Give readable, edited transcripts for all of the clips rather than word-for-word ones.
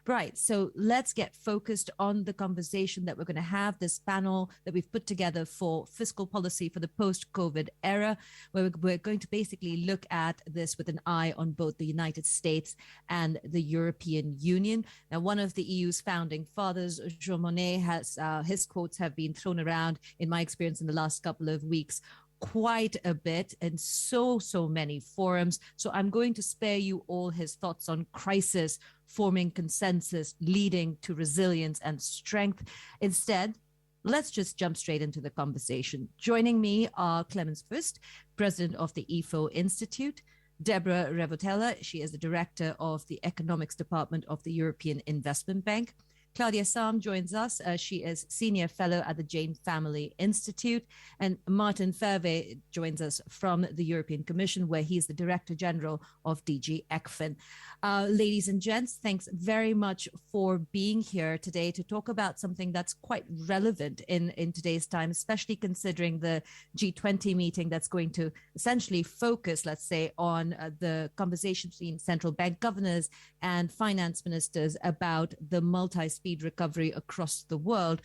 Right. So let's get focused on the conversation that we're going to have, this panel that we've put together for fiscal policy for the post-COVID era, where we're going to basically look at this with an eye on both the United States and the European Union. Now, one of the EU's founding fathers, Jean Monnet, has his quotes have been thrown around, in my experience, in the last couple of weeks, quite a bit in so many forums. So I'm going to spare you all his thoughts on crisis, forming consensus, leading to resilience and strength. Instead, let's just jump straight into the conversation. Joining me are Clemens Fuest, president of the EFO Institute, Debora Revoltella, she is the director of the economics department of the European Investment Bank. Claudia Sahm joins us. She is Senior Fellow at the Jain Family Institute. And Maarten Verwey joins us from the European Commission, where he's the Director General of DG ECFIN. Ladies and gents, thanks very much for being here today to talk about something that's quite relevant in today's time, especially considering the G20 meeting that's going to essentially focus, let's say, on the conversation between central bank governors and finance ministers about the multi-speed recovery across the world.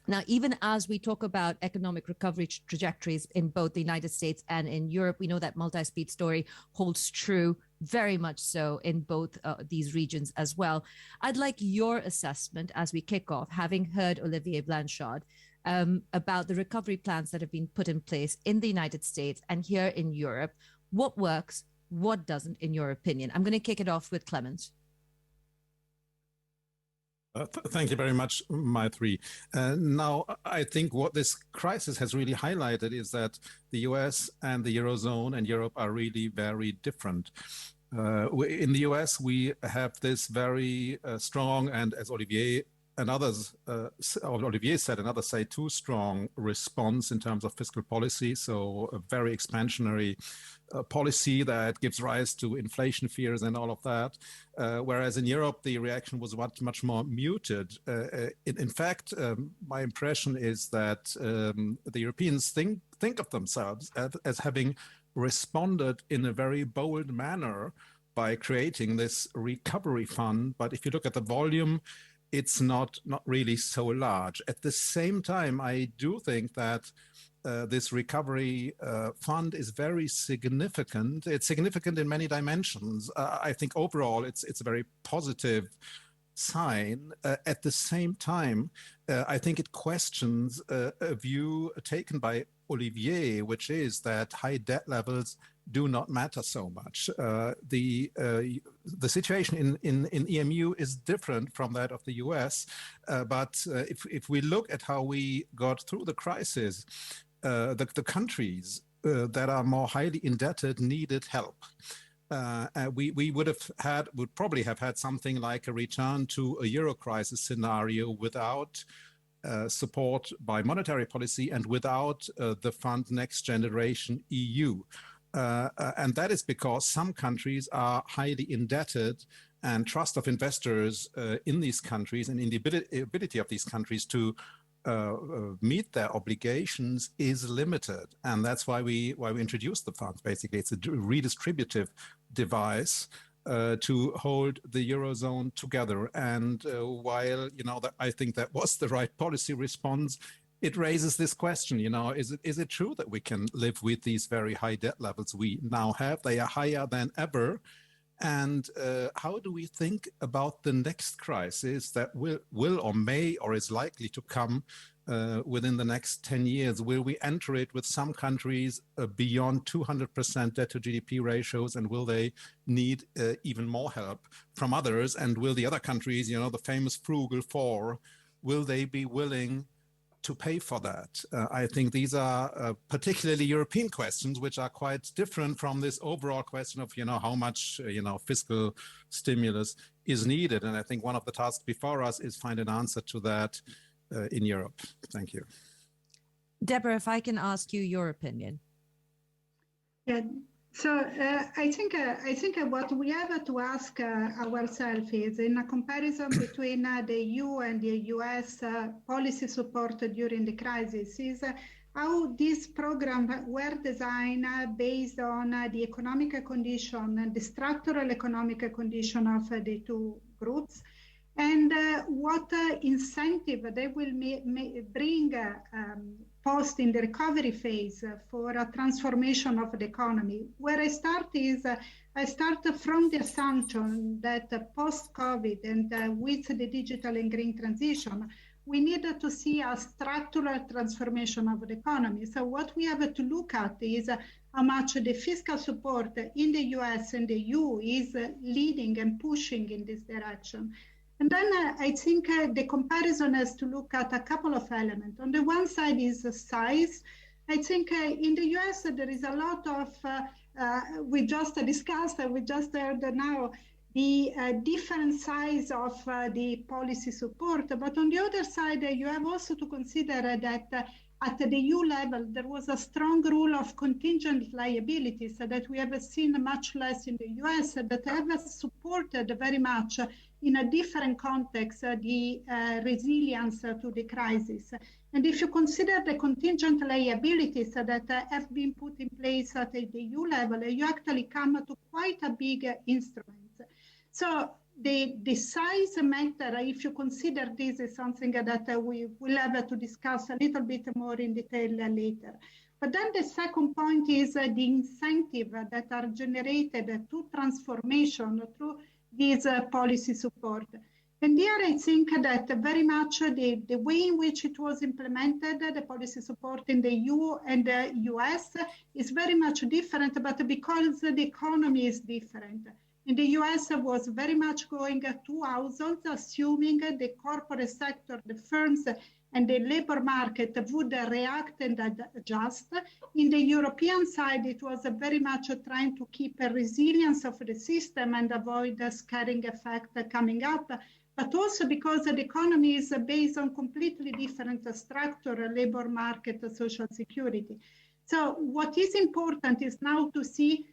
Now, even as we talk about economic recovery trajectories in both the United States and in Europe, we know that multi-speed story holds true very much so in both these regions as well. I'd like your assessment as we kick off, having heard Olivier Blanchard, about the recovery plans that have been put in place in the United States and here in Europe. What works, what doesn't, in your opinion? I'm going to kick it off with Clemens. Thank you very much, Maitri. Now, I think what this crisis has really highlighted is that the US and the Eurozone and Europe are really very different. In the US, we have this very strong, and as Olivier and others, Olivier said and others say, too strong response in terms of fiscal policy. So a very expansionary policy that gives rise to inflation fears and all of that. Whereas in Europe, the reaction was much more muted. In fact, my impression is that the Europeans think of themselves as having responded in a very bold manner by creating this recovery fund. But if you look at the volume, it's not really so large. At the same time, I do think that this recovery fund is very significant. It's significant in many dimensions. I think overall it's a very positive sign. At the same time, I think it questions a view taken by Olivier, which is that high debt levels do not matter so much. The situation in EMU is different from that of the US, but if we look at how we got through the crisis, the countries that are more highly indebted needed help. We would probably have had something like a return to a Euro crisis scenario without support by monetary policy and without the fund NextGenerationEU. And that is because some countries are highly indebted, and trust of investors in these countries and in the ability of these countries to meet their obligations is limited. And that's why we introduced the fund. Basically, it's a redistributive device to hold the Eurozone together. And while, I think that was the right policy response, it raises this question, is it true that we can live with these very high debt levels we now have? They are higher than ever. And how do we think about the next crisis that will or may or is likely to come within the next 10 years? Will we enter it with some countries beyond 200% debt to GDP ratios, and will they need even more help from others? And will the other countries, the famous frugal four, will they be willing to pay for that? I think these are particularly European questions, which are quite different from this overall question of, how much, fiscal stimulus is needed. And I think one of the tasks before us is find an answer to that in Europe. Thank you. Debora, if I can ask you your opinion. Yeah. So I think what we have to ask ourselves is, in a comparison between the EU and the US policy support during the crisis, is how these programs were designed based on the economic condition and the structural economic condition of the two groups, and what incentive they will bring post in the recovery phase for a transformation of the economy. Where I start is, I start from the assumption that post-COVID and with the digital and green transition, we need to see a structural transformation of the economy. So what we have to look at is how much the fiscal support in the US and the EU is leading and pushing in this direction. And then I think the comparison has to look at a couple of elements. On the one side is size. I think in the US there is a lot of, we just discussed, we just heard now, the different size of the policy support. But on the other side, you have also to consider that at the EU level, there was a strong rule of contingent liabilities that we have seen much less in the US, that have supported very much in a different context the resilience to the crisis. And if you consider the contingent liabilities that have been put in place at the EU level, you actually come to quite a big instrument. So the size matter, if you consider this, is something that we will have to discuss a little bit more in detail later. But then the second point is the incentive that are generated to transformation through this policy support. And here I think that very much the way in which it was implemented, the policy support in the EU and the US is very much different, but because the economy is different. In the US was very much going to households, assuming the corporate sector, the firms, and the labor market would react and adjust. In the European side, it was very much trying to keep a resilience of the system and avoid the scaring effect coming up, but also because the economy is based on completely different structure, labor market, social security. So what is important is now to see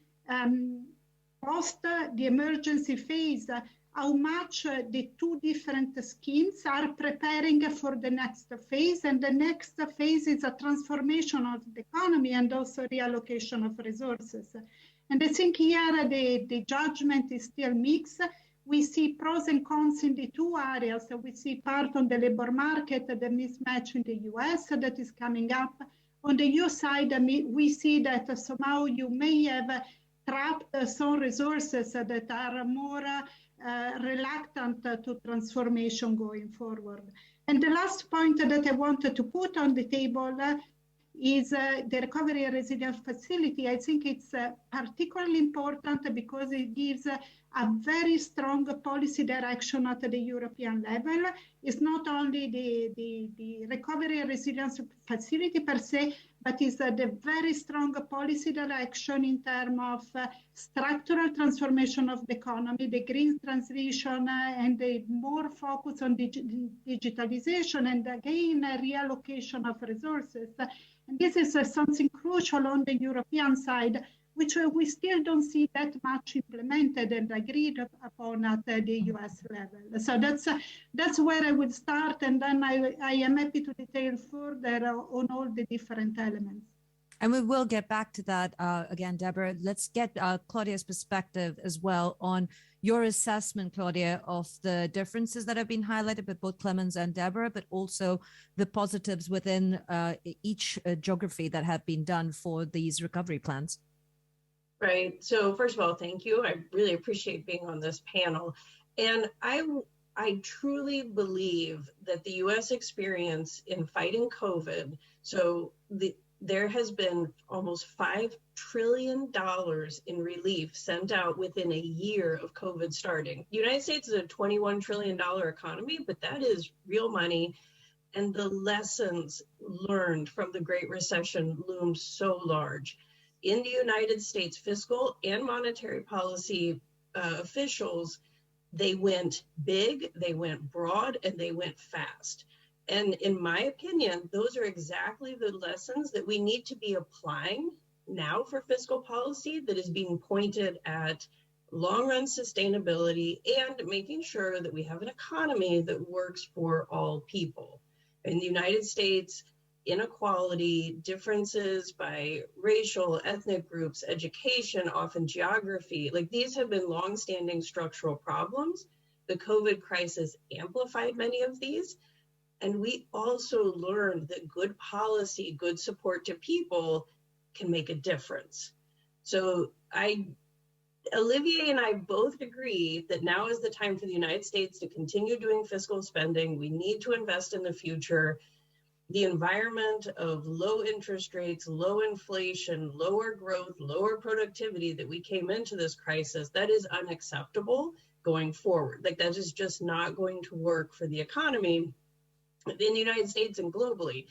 post the emergency phase, how much the two different schemes are preparing for the next phase. And the next phase is a transformation of the economy and also reallocation of resources. And I think here the judgment is still mixed. We see pros and cons in the two areas. We see part on the labor market, the mismatch in the US that is coming up. On the EU side, we see that somehow you may have trapped some resources that are more reluctant to transformation going forward. And the last point that I wanted to put on the table is the Recovery and Resilience Facility. I think it's particularly important because it gives a very strong policy direction at the European level. It's not only the Recovery and Resilience Facility per se, but it's the very strong policy direction in terms of structural transformation of the economy, the green transition, and the more focus on digitalization, and again, reallocation of resources. And this is something crucial on the European side, which we still don't see that much implemented and agreed upon at the US level. So that's where I would start, and then I am happy to detail further on all the different elements. And we will get back to that again, Debora. Let's get Claudia's perspective as well on your assessment, Claudia, of the differences that have been highlighted by both Clemens and Debora, but also the positives within each geography that have been done for these recovery plans. Right. So first of all, thank you. I really appreciate being on this panel. And I truly believe that the US experience in fighting COVID, so there has been almost $5 trillion in relief sent out within a year of COVID starting. The United States is a $21 trillion economy, but that is real money. And the lessons learned from the Great Recession loom so large. In the United States, fiscal and monetary policy officials, they went big, they went broad, and they went fast. And in my opinion, those are exactly the lessons that we need to be applying now for fiscal policy that is being pointed at long-run sustainability and making sure that we have an economy that works for all people. In the United States, inequality, differences by racial, ethnic groups, education, often geography, like these have been longstanding structural problems. The COVID crisis amplified many of these. And we also learned that good policy, good support to people can make a difference. So Olivier and I both agree that now is the time for the United States to continue doing fiscal spending. We need to invest in the future. The environment of low interest rates, low inflation, lower growth, lower productivity that we came into this crisis, that is unacceptable going forward. Like, that is just not going to work for the economy in the United States and globally.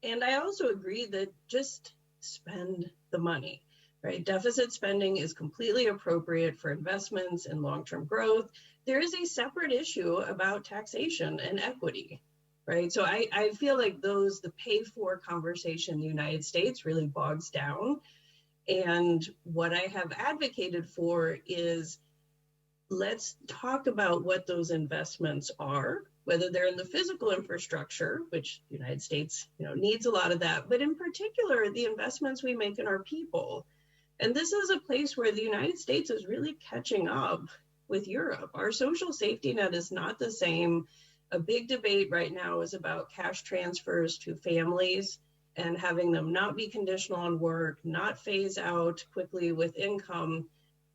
And I also agree that just spend the money, right? Deficit spending is completely appropriate for investments and long-term growth. There is a separate issue about taxation and equity, right? So I feel like the pay-for conversation in the United States really bogs down. And what I have advocated for is, let's talk about what those investments are, whether they're in the physical infrastructure, which the United States needs a lot of that, but in particular, the investments we make in our people. And this is a place where the United States is really catching up with Europe. Our social safety net is not the same. A big debate right now is about cash transfers to families and having them not be conditional on work, not phase out quickly with income.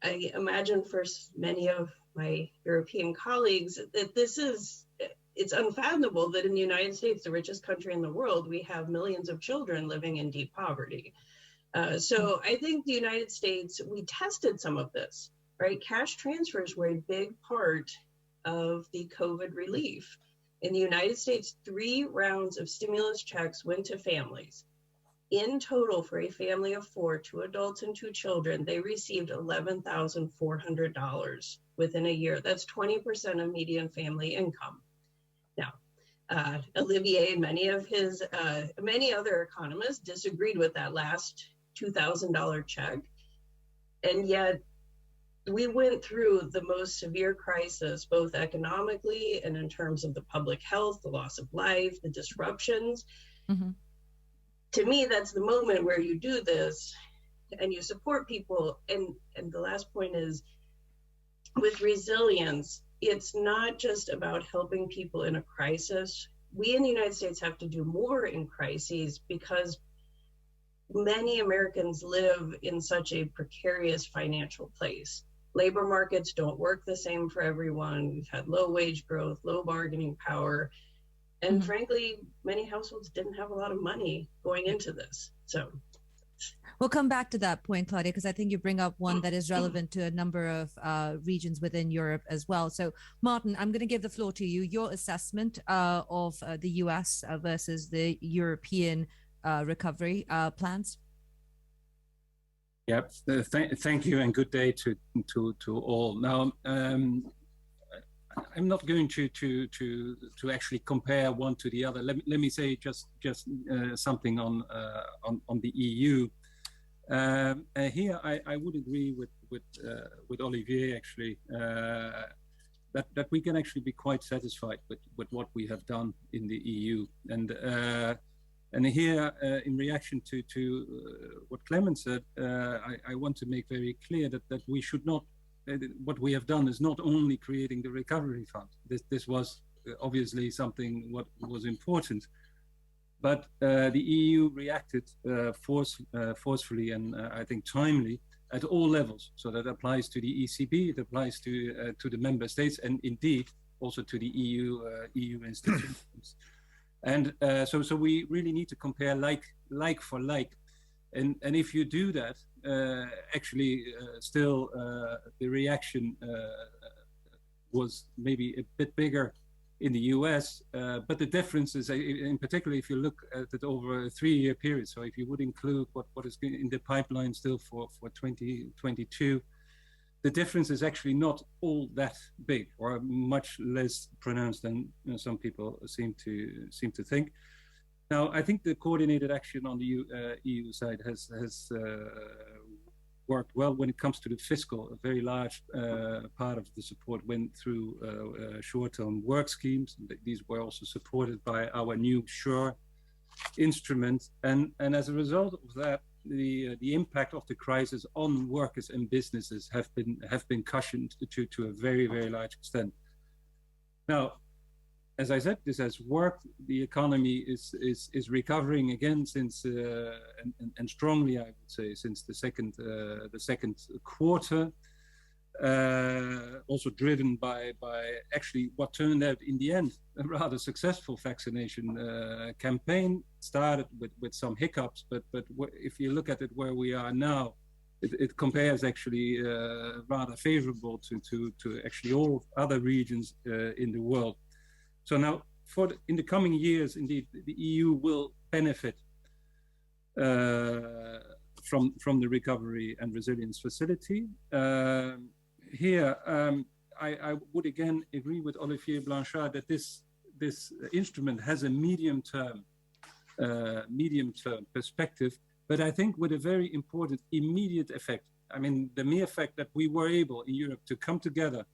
I imagine for many of my European colleagues that it's unfathomable that in the United States, the richest country in the world, we have millions of children living in deep poverty. So I think the United States, we tested some of this, right? Cash transfers were a big part of the COVID relief. In the United States, 3 rounds of stimulus checks went to families. In total, for a family of 4, 2 adults and 2 children, they received $11,400 within a year. That's 20% of median family income. Now, Olivier and many other economists disagreed with that last $2,000 check. And yet we went through the most severe crisis, both economically and in terms of the public health, the loss of life, the disruptions. Mm-hmm. To me, that's the moment where you do this and you support people. And the last point is, with resilience, it's not just about helping people in a crisis. We in the United States have to do more in crises because many Americans live in such a precarious financial place. Labor markets don't work the same for everyone. We've had low wage growth, low bargaining power. And frankly, many households didn't have a lot of money going into this. So we'll come back to that point, Claudia, because I think you bring up one that is relevant to a number of regions within Europe as well. So Maarten, I'm going to give the floor to you. Your assessment of the US versus the European recovery plans. Yep. Thank you, and good day to all. Now, I'm not going to actually compare one to the other. Let me say just something on the EU. Here, I would agree with Olivier actually that we can actually be quite satisfied with what we have done in the EU. And here, in reaction to what Clemens said, I want to make very clear that we should not. What we have done is not only creating the recovery fund. This was obviously something what was important, but the EU reacted forcefully and I think timely at all levels. So that applies to the ECB, it applies to the member states, and indeed also to the EU institutions. And so we really need to compare like for like. And if you do that, actually still the reaction was maybe a bit bigger in the US, but the difference is, in particular, if you look at it over a 3-year period, so if you would include what is in the pipeline still for 2022, the difference is actually not all that big, or much less pronounced than some people seem to think. Now, I think the coordinated action on the EU side has worked well when it comes to the fiscal. A very large part of the support went through short-term work schemes. These were also supported by our new SURE instrument. And as a result of that, the impact of the crisis on workers and businesses have been cushioned to a very, very large extent. Now, as I said, this has worked. The economy is recovering again since and strongly, I would say, since the second quarter. Also driven by actually what turned out in the end a rather successful vaccination campaign. Started with some hiccups, but if you look at it where we are now, it compares actually rather favorable to actually all other regions in the world. So now, in the coming years, indeed, the EU will benefit from the Recovery and Resilience Facility. Here, I would again agree with Olivier Blanchard that this instrument has a medium-term perspective, but I think with a very important immediate effect. I mean, the mere fact that we were able in Europe to come together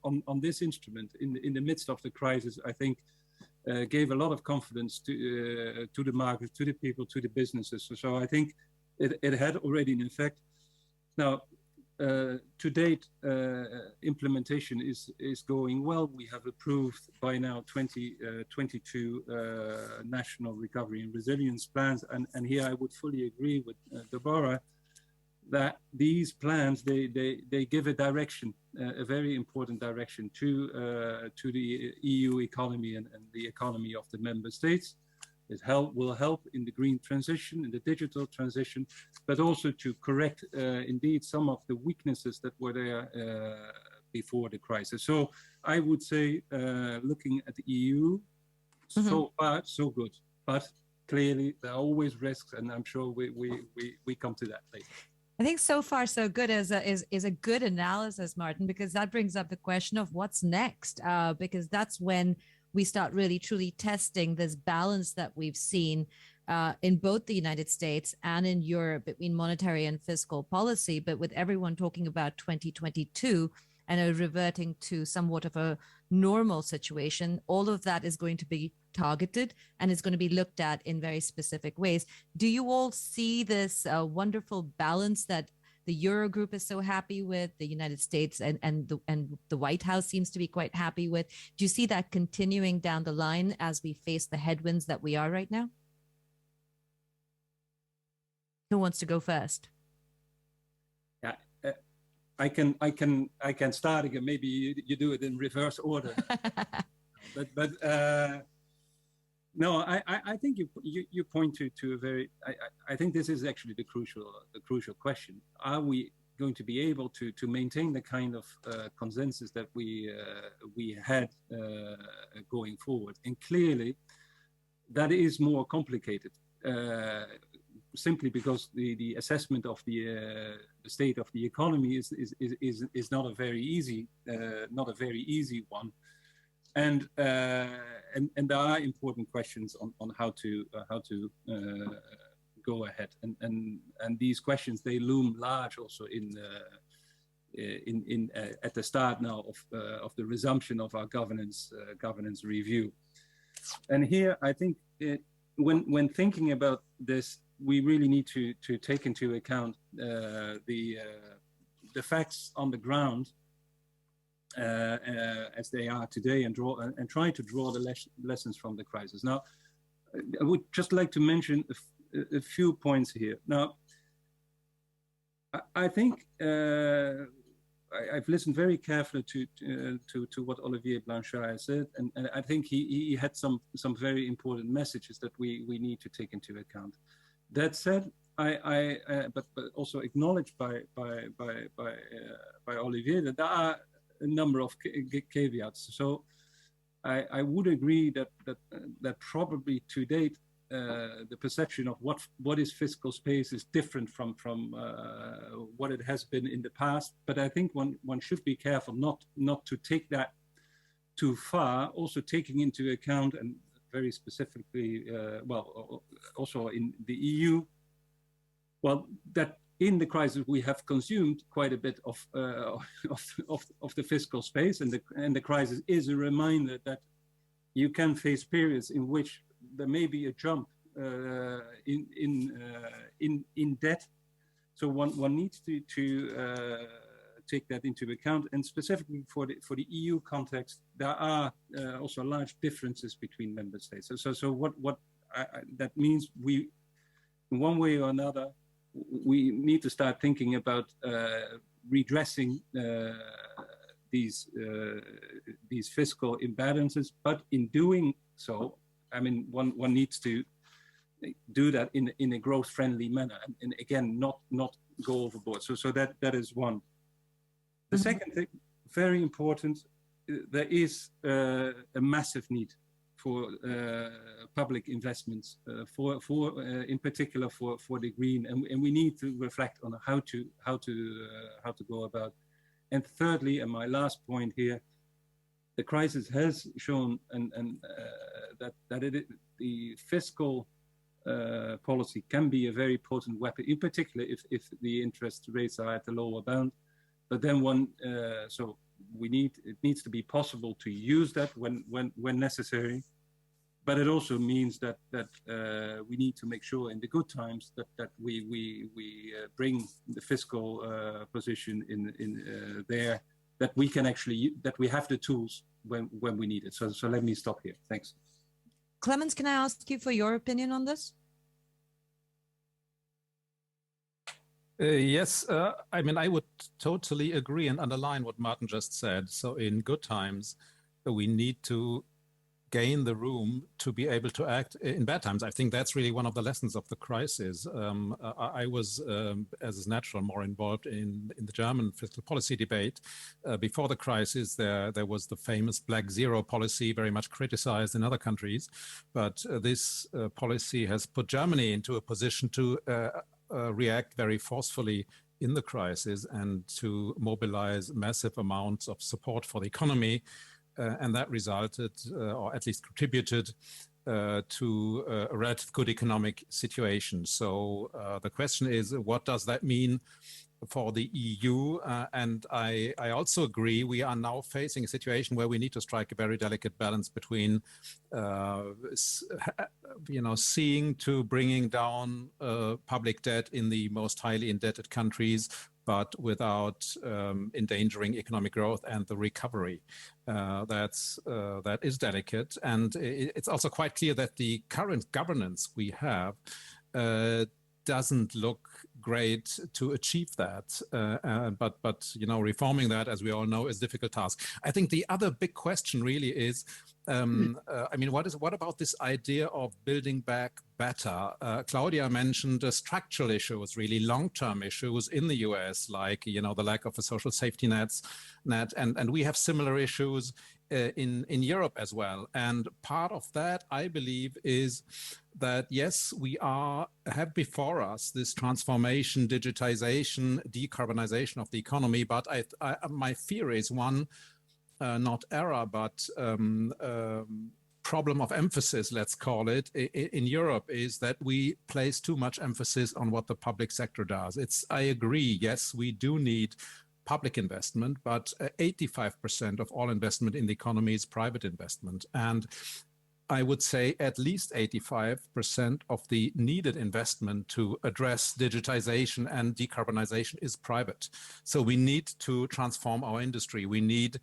on this instrument in the midst of the crisis, I think gave a lot of confidence to the market, to the people, to the businesses. So I think it had already an effect. Now, to date, implementation is going well. We have approved by now 22 national recovery and resilience plans, and here I would fully agree with Debora that these plans they give a direction, a very important direction to the EU economy and the economy of the member states. It will help in the green transition, in the digital transition, but also to correct indeed some of the weaknesses that were there before the crisis. So I would say, looking at the EU, so far so good, but clearly there are always risks, and I'm sure we come to that later. I think so far so good is a good analysis, Maarten, because that brings up the question of what's next, because that's when we start really truly testing this balance that we've seen in both the United States and in Europe between monetary and fiscal policy, but with everyone talking about 2022 and reverting to somewhat of a normal situation, all of that is going to be targeted and is going to be looked at in very specific ways. Do you all see this wonderful balance that the Eurogroup is so happy with, the United States and the White House seems to be quite happy with? Do you see that continuing down the line as we face the headwinds that we are right now? Who wants to go first? Yeah, I can start again. Maybe you do it in reverse order. but no, I think you point to a very. I think this is actually the crucial question. Are we going to be able to maintain the kind of consensus that we had going forward? And clearly, that is more complicated. Simply because the assessment of the state of the economy is not a very easy one, and there are important questions on how to go ahead, and these questions, they loom large also at the start now of the resumption of our governance review. And here I think when thinking about this, we really need to take into account the facts on the ground as they are today, and try to draw the lessons from the crisis. Now, I would just like to mention a few points here. Now, I think I've listened very carefully to what Olivier Blanchard has said, and I think he had some very important messages that we need to take into account. That said, but also acknowledged by Olivier, that there are a number of caveats. So I would agree that probably to date the perception of what is fiscal space is different from what it has been in the past. But I think one should be careful not to take that too far. Also taking into account, and very specifically, also in the EU, that in the crisis we have consumed quite a bit of the fiscal space, and the crisis is a reminder that you can face periods in which there may be a jump in debt. So one needs take that into account. And specifically for the EU context, there are also large differences between member states. So what that means, we, in one way or another, we need to start thinking about redressing these fiscal imbalances. But in doing so, I mean, one needs to do that in a growth-friendly manner, and again, not go overboard. So that is one. The second thing, very important, there is a massive need for public investments, for in particular for the green, and we need to reflect on how to go about. And thirdly, and my last point here, the crisis has shown that the fiscal policy can be a very potent weapon, in particular if the interest rates are at the lower bound. But then it needs to be possible to use that when necessary. But it also means that we need to make sure in the good times that we bring the fiscal position in there, that we can actually, that we have the tools when we need it. So let me stop here. Thanks. Clemens, can I ask you for your opinion on this? Yes, I mean, I would totally agree and underline what Maarten just said. So in good times, we need to gain the room to be able to act in bad times. I think that's really one of the lessons of the crisis. I was, as is natural, more involved in the German fiscal policy debate. Before the crisis, there was the famous Black Zero policy, very much criticized in other countries. But this policy has put Germany into a position to react very forcefully in the crisis and to mobilize massive amounts of support for the economy. And that resulted, or at least contributed, to a relative good economic situation. So the question is, what does that mean for the EU? And I also agree, we are now facing a situation where we need to strike a very delicate balance between, seeing to bringing down public debt in the most highly indebted countries, but without endangering economic growth and the recovery. That is delicate. And it's also quite clear that the current governance we have doesn't look great to achieve that. But reforming that, as we all know, is a difficult task. I think the other big question really is, what about this idea of building back better? Claudia mentioned structural issues, really long-term issues in the US, like the lack of a social safety net, and we have similar issues in Europe as well. And part of that, I believe, is that yes, we have before us this transformation, digitization, decarbonization of the economy. But my fear is one. Not error, but problem of emphasis, let's call it, in Europe, is that we place too much emphasis on what the public sector does. I agree, yes, we do need public investment, but 85% of all investment in the economy is private investment. And I would say at least 85% of the needed investment to address digitization and decarbonization is private. So we need to transform our industry. We need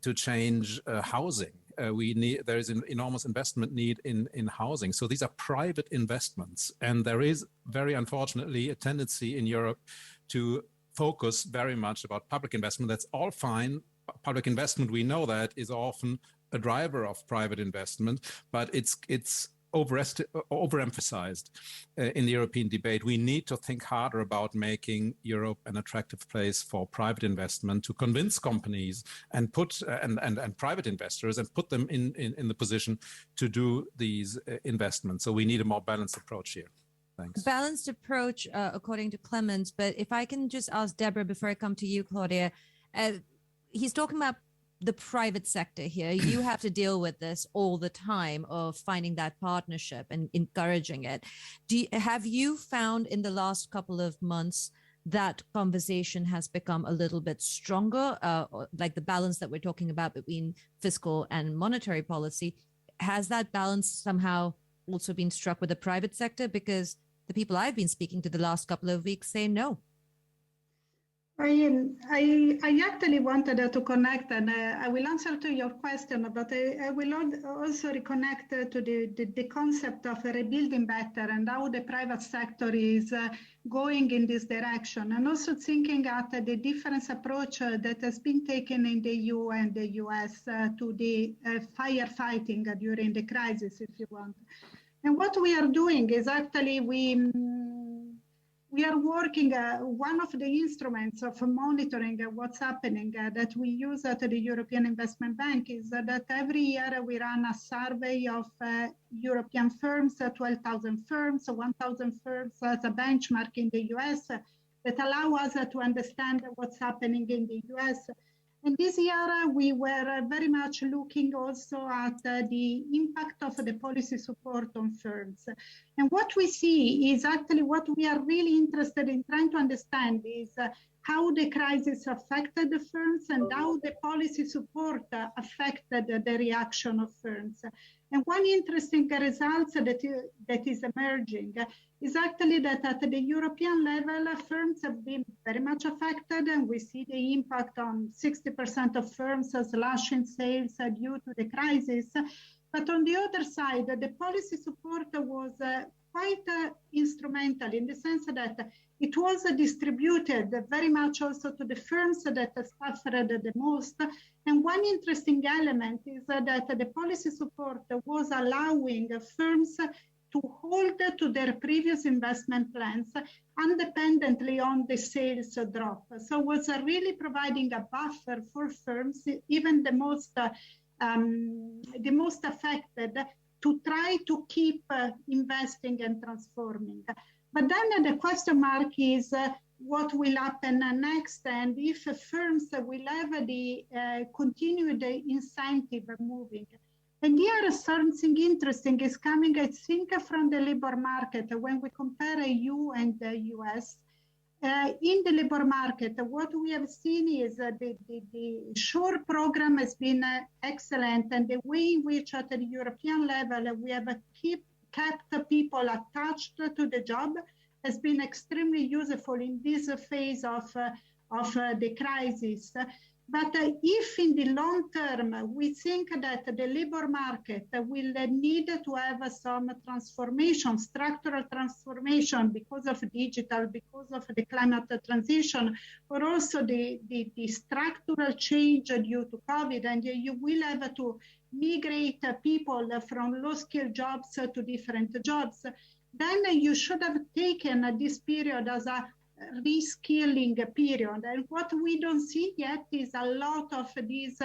to change housing. There is an enormous investment need in housing. So these are private investments. And there is, very unfortunately, a tendency in Europe to focus very much about public investment. That's all fine. Public investment, we know that, is often a driver of private investment, but it's overemphasized in the European debate. We need to think harder about making Europe an attractive place for private investment, to convince companies and put and private investors and put them in the position to do these investments. So we need a more balanced approach here. Thanks. Balanced approach, according to Clemens. But if I can just ask Debora before I come to you, Claudia, he's talking about the private sector here. You have to deal with this all the time, of finding that partnership and encouraging it. Have you found in the last couple of months that conversation has become a little bit stronger, like the balance that we're talking about between fiscal and monetary policy? Has that balance somehow also been struck with the private sector? Because the people I've been speaking to the last couple of weeks say no. I actually wanted to connect, and I will answer to your question, but I will also reconnect to the concept of rebuilding better and how the private sector is going in this direction, and also thinking at the different approach that has been taken in the EU and the US to the firefighting during the crisis, if you want. And what we are doing is actually we are working, one of the instruments of monitoring what's happening that we use at the European Investment Bank is that every year we run a survey of European firms, 12,000 firms, 1,000 firms as a benchmark in the US that allow us to understand what's happening in the US. And this year we were very much looking also at the impact of the policy support on firms. And what we see is actually what we are really interested in trying to understand is how the crisis affected the firms and how the policy support affected the reaction of firms. And one interesting result that is emerging is actually that at the European level, firms have been very much affected, and we see the impact on 60% of firms slashing sales due to the crisis. But on the other side, the policy support was quite instrumental in the sense that it was distributed very much also to the firms that suffered the most. And one interesting element is that the policy support was allowing firms to hold to their previous investment plans independently on the sales drop. So it was really providing a buffer for firms, even the most affected, to try to keep investing and transforming. But then the question mark is what will happen next, and if firms will have the continued incentive moving. And here something interesting is coming, I think, from the labor market. When we compare EU and the US, in the labor market, what we have seen is the SURE program has been excellent, and the way in which at the European level we have kept people attached to the job has been extremely useful in this phase of the crisis. But if in the long term we think that the labor market will need to have some transformation, structural transformation because of digital, because of the climate transition, or also the structural change due to COVID, and you will have to migrate people from low-skilled jobs to different jobs, then you should have taken this period as a reskilling period. And what we don't see yet is a lot of these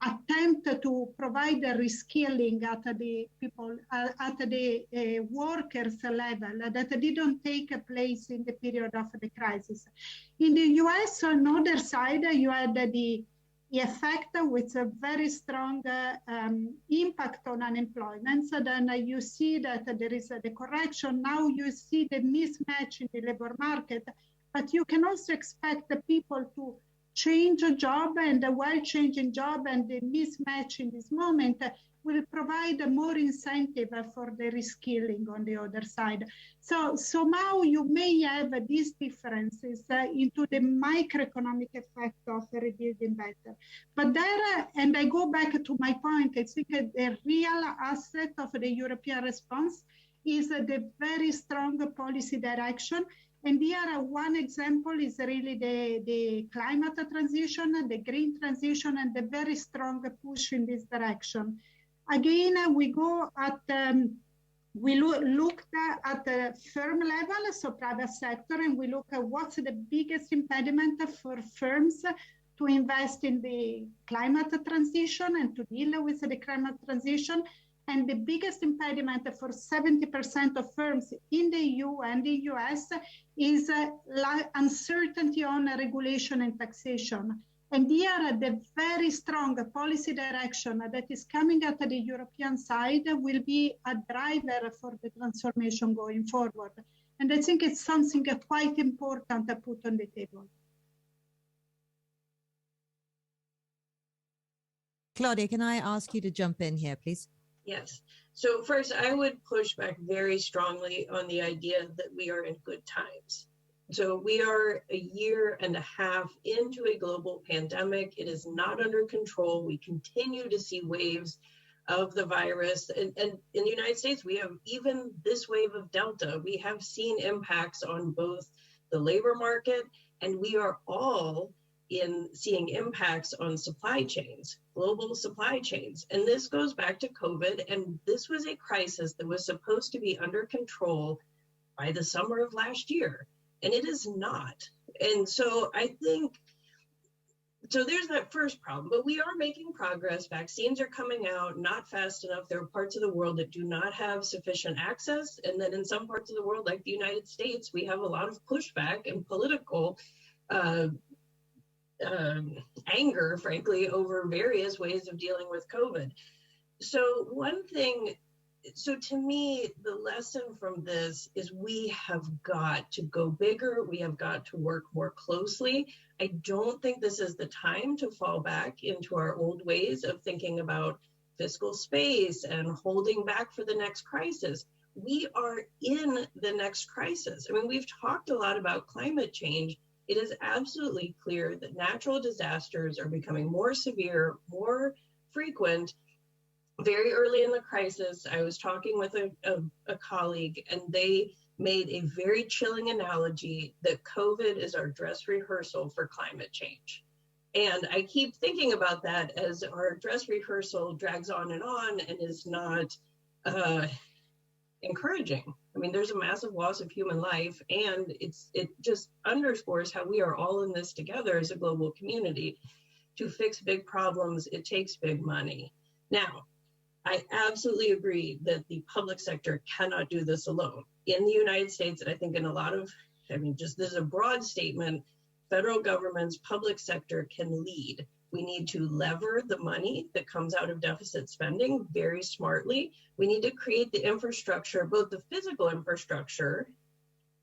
attempt to provide the reskilling at the people, at the workers level that didn't take place in the period of the crisis. In the US, on the other side, you had the effect with a very strong impact on unemployment. So then you see that there is the correction. Now you see the mismatch in the labor market, but you can also expect the people to change a job, and while changing job and the mismatch in this moment will provide more incentive for the reskilling on the other side. So somehow you may have these differences into the microeconomic effect of rebuilding better. But there, and I go back to my point, I think the real asset of the European response is the very strong policy direction. And here, one example is really the climate transition, the green transition, and the very strong push in this direction. Again, we go at, we looked at the firm level, so private sector, and we look at what's the biggest impediment for firms to invest in the climate transition and to deal with the climate transition. And the biggest impediment for 70% of firms in the EU and the US is uncertainty on regulation and taxation. And here, the very strong policy direction that is coming at the European side will be a driver for the transformation going forward. And I think it's something quite important to put on the table. Claudia, can I ask you to jump in here, please? Yes. So first, I would push back very strongly on the idea that we are in good times. So we are a year and a half into a global pandemic. It is not under control. We continue to see waves of the virus. And in the United States, we have even this wave of Delta. We have seen impacts on both the labor market, and we are all seeing impacts on supply chains, global supply chains. And this goes back to COVID. And this was a crisis that was supposed to be under control by the summer of last year. And it is not. And so I think, so there's that first problem, but we are making progress. Vaccines are coming out, not fast enough. There are parts of the world that do not have sufficient access. And then in some parts of the world, like the United States, we have a lot of pushback and political anger, frankly, over various ways of dealing with COVID. So one thing, so to me, the lesson from this is we have got to go bigger. We have got to work more closely. I don't think this is the time to fall back into our old ways of thinking about fiscal space and holding back for the next crisis. We are in the next crisis. I mean, we've talked a lot about climate change. It is absolutely clear that natural disasters are becoming more severe, more frequent. Very early in the crisis, I was talking with a colleague, and they made a very chilling analogy that COVID is our dress rehearsal for climate change. And I keep thinking about that as our dress rehearsal drags on and is not encouraging. I mean, there's a massive loss of human life, and it just underscores how we are all in this together as a global community. To fix big problems, it takes big money. Now, I absolutely agree that the public sector cannot do this alone. In the United States, and I think in a lot of, this is a broad statement, federal governments, public sector can lead. We need to lever the money that comes out of deficit spending very smartly. We need to create the infrastructure, both the physical infrastructure,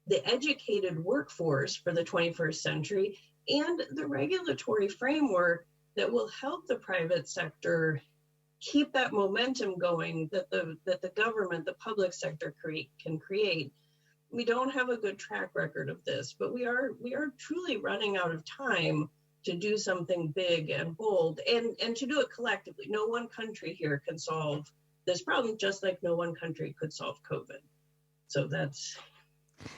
the educated workforce for the 21st century, and the regulatory framework that will help the private sector keep that momentum going that the government, the public sector can create. We don't have a good track record of this, but we are truly running out of time to do something big and bold and to do it collectively. No one country here can solve this problem, just like no one country could solve COVID. So that's...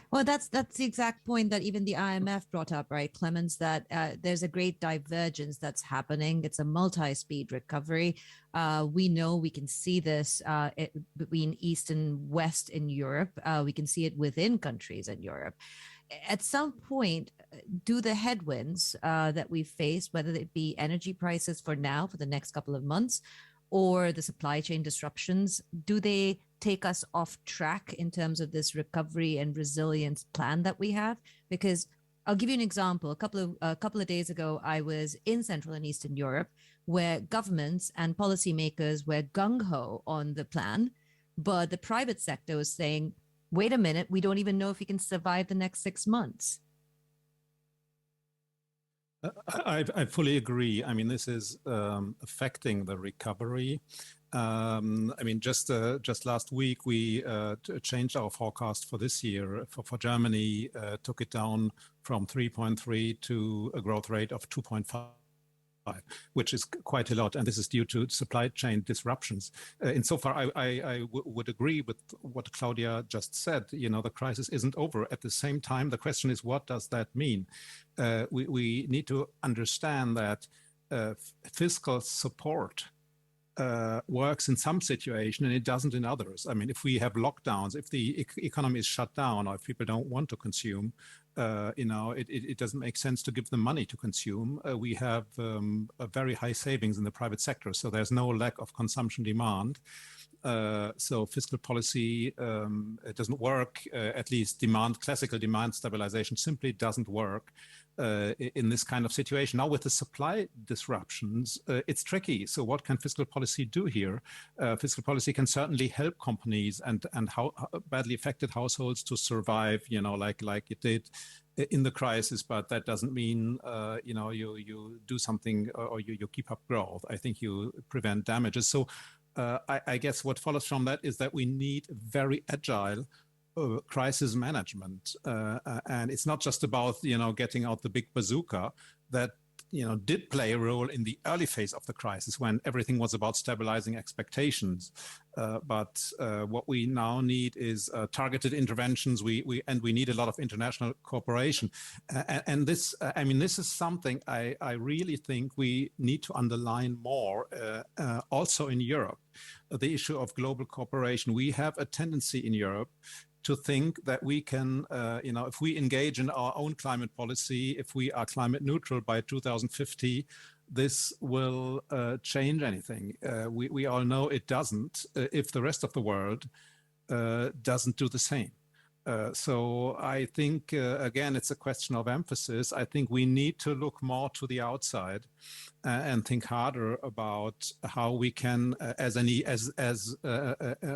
Well, that's the exact point that even the IMF brought up, right, Clemens, that there's a great divergence that's happening. It's a multi-speed recovery. We know we can see this between East and West in Europe. We can see it within countries in Europe. At some point, do the headwinds that we face, whether it be energy prices for now, for the next couple of months, or the supply chain disruptions, do they take us off track in terms of this recovery and resilience plan that we have? Because I'll give you an example. A couple of days ago, I was in Central and Eastern Europe, where governments and policymakers were gung-ho on the plan, but the private sector was saying, wait a minute, we don't even know if we can survive the next 6 months. I fully agree. I mean, this is affecting the recovery. I mean, just last week, we changed our forecast for this year. For Germany, took it down from 3.3 to a growth rate of 2.5. Which is quite a lot, and this is due to supply chain disruptions. Insofar, I would agree with what Claudia just said. You know, the crisis isn't over. At the same time, the question is, what does that mean? We need to understand that fiscal support works in some situation and it doesn't in others. I mean, if we have lockdowns, if the economy is shut down, or if people don't want to consume, it doesn't make sense to give them money to consume. We have a very high savings in the private sector, so there's no lack of consumption demand. So fiscal policy, it doesn't work. At least classical demand stabilization simply doesn't work in this kind of situation. Now with the supply disruptions, it's tricky. So what can fiscal policy do here? Fiscal policy can certainly help companies and how badly affected households to survive, like it did in the crisis, but that doesn't mean, you do something or you keep up growth. I think you prevent damages. So I guess what follows from that is that we need very agile crisis management, and it's not just about getting out the big bazooka that did play a role in the early phase of the crisis when everything was about stabilizing expectations. But what we now need is targeted interventions. We need a lot of international cooperation. And this, this is something I really think we need to underline more, also in Europe, the issue of global cooperation. We have a tendency in Europe to think that we can, if we engage in our own climate policy, if we are climate neutral by 2050, this will change anything. We all know it doesn't if the rest of the world doesn't do the same. So I think, again, it's a question of emphasis. I think we need to look more to the outside and think harder about how we can, as a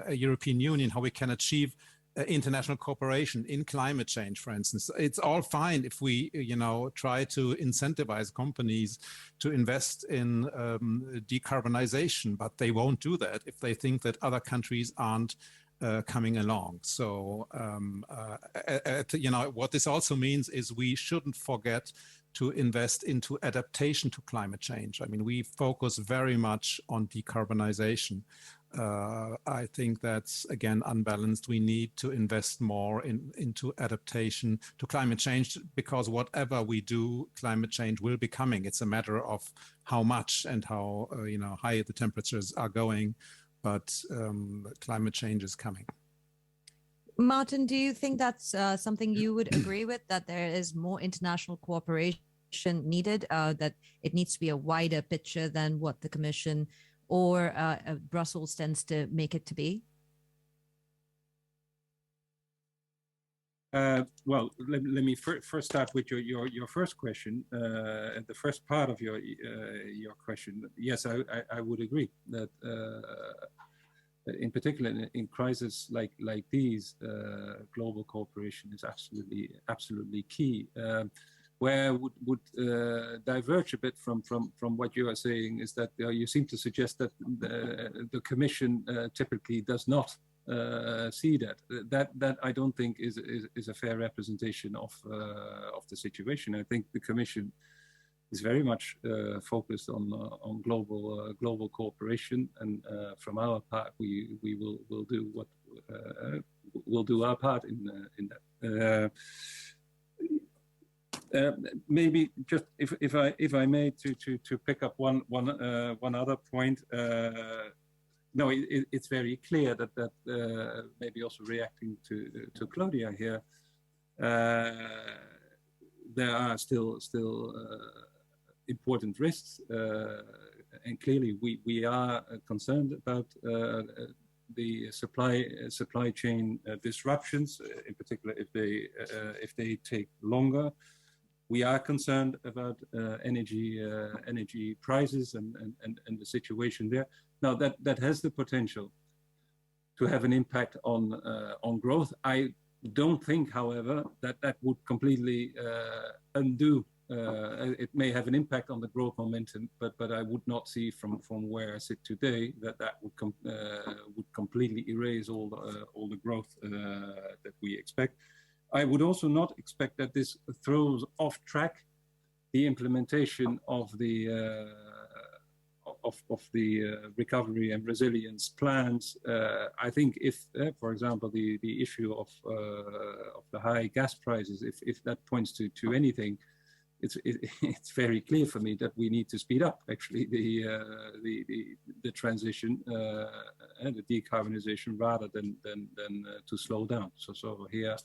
European Union, how we can achieve international cooperation in climate change, for instance. It's all fine if we, try to incentivize companies to invest in decarbonization, but they won't do that if they think that other countries aren't coming along. So, what this also means is we shouldn't forget to invest into adaptation to climate change. We focus very much on decarbonization. I think that's, again, unbalanced. We need to invest more into adaptation to climate change, because whatever we do, climate change will be coming. It's a matter of how much and how high the temperatures are going, but climate change is coming. Maarten, do you think that's something you would agree with, that there is more international cooperation needed, that it needs to be a wider picture than what the Commission or Brussels tends to make it to be? Well, let me first start with your first question, and the first part of your question. Yes, I would agree that in particular in crises like these, global cooperation is absolutely key. Where would diverge a bit from what you are saying is that you seem to suggest that the Commission typically does not see that. That I don't think is a fair representation of the situation. I think the Commission is very much focused on global cooperation, and from our part, we will do what we'll do our part in that. Maybe just if I may to pick up one other point. No, it's very clear that maybe also reacting to Claudia here, there are still important risks, and clearly we are concerned about the supply chain disruptions, in particular if they take longer. We are concerned about energy prices and the situation there. Now that has the potential to have an impact on growth. I don't think, however, that would completely undo. It may have an impact on the growth momentum, but I would not see from where I sit today that would completely erase all the growth that we expect. I would also not expect that this throws off track the implementation of the recovery and resilience plans. I think if, for example, the issue of the high gas prices, if that points to anything, it's very clear for me that we need to speed up actually the transition and the decarbonization rather than to slow down. So here.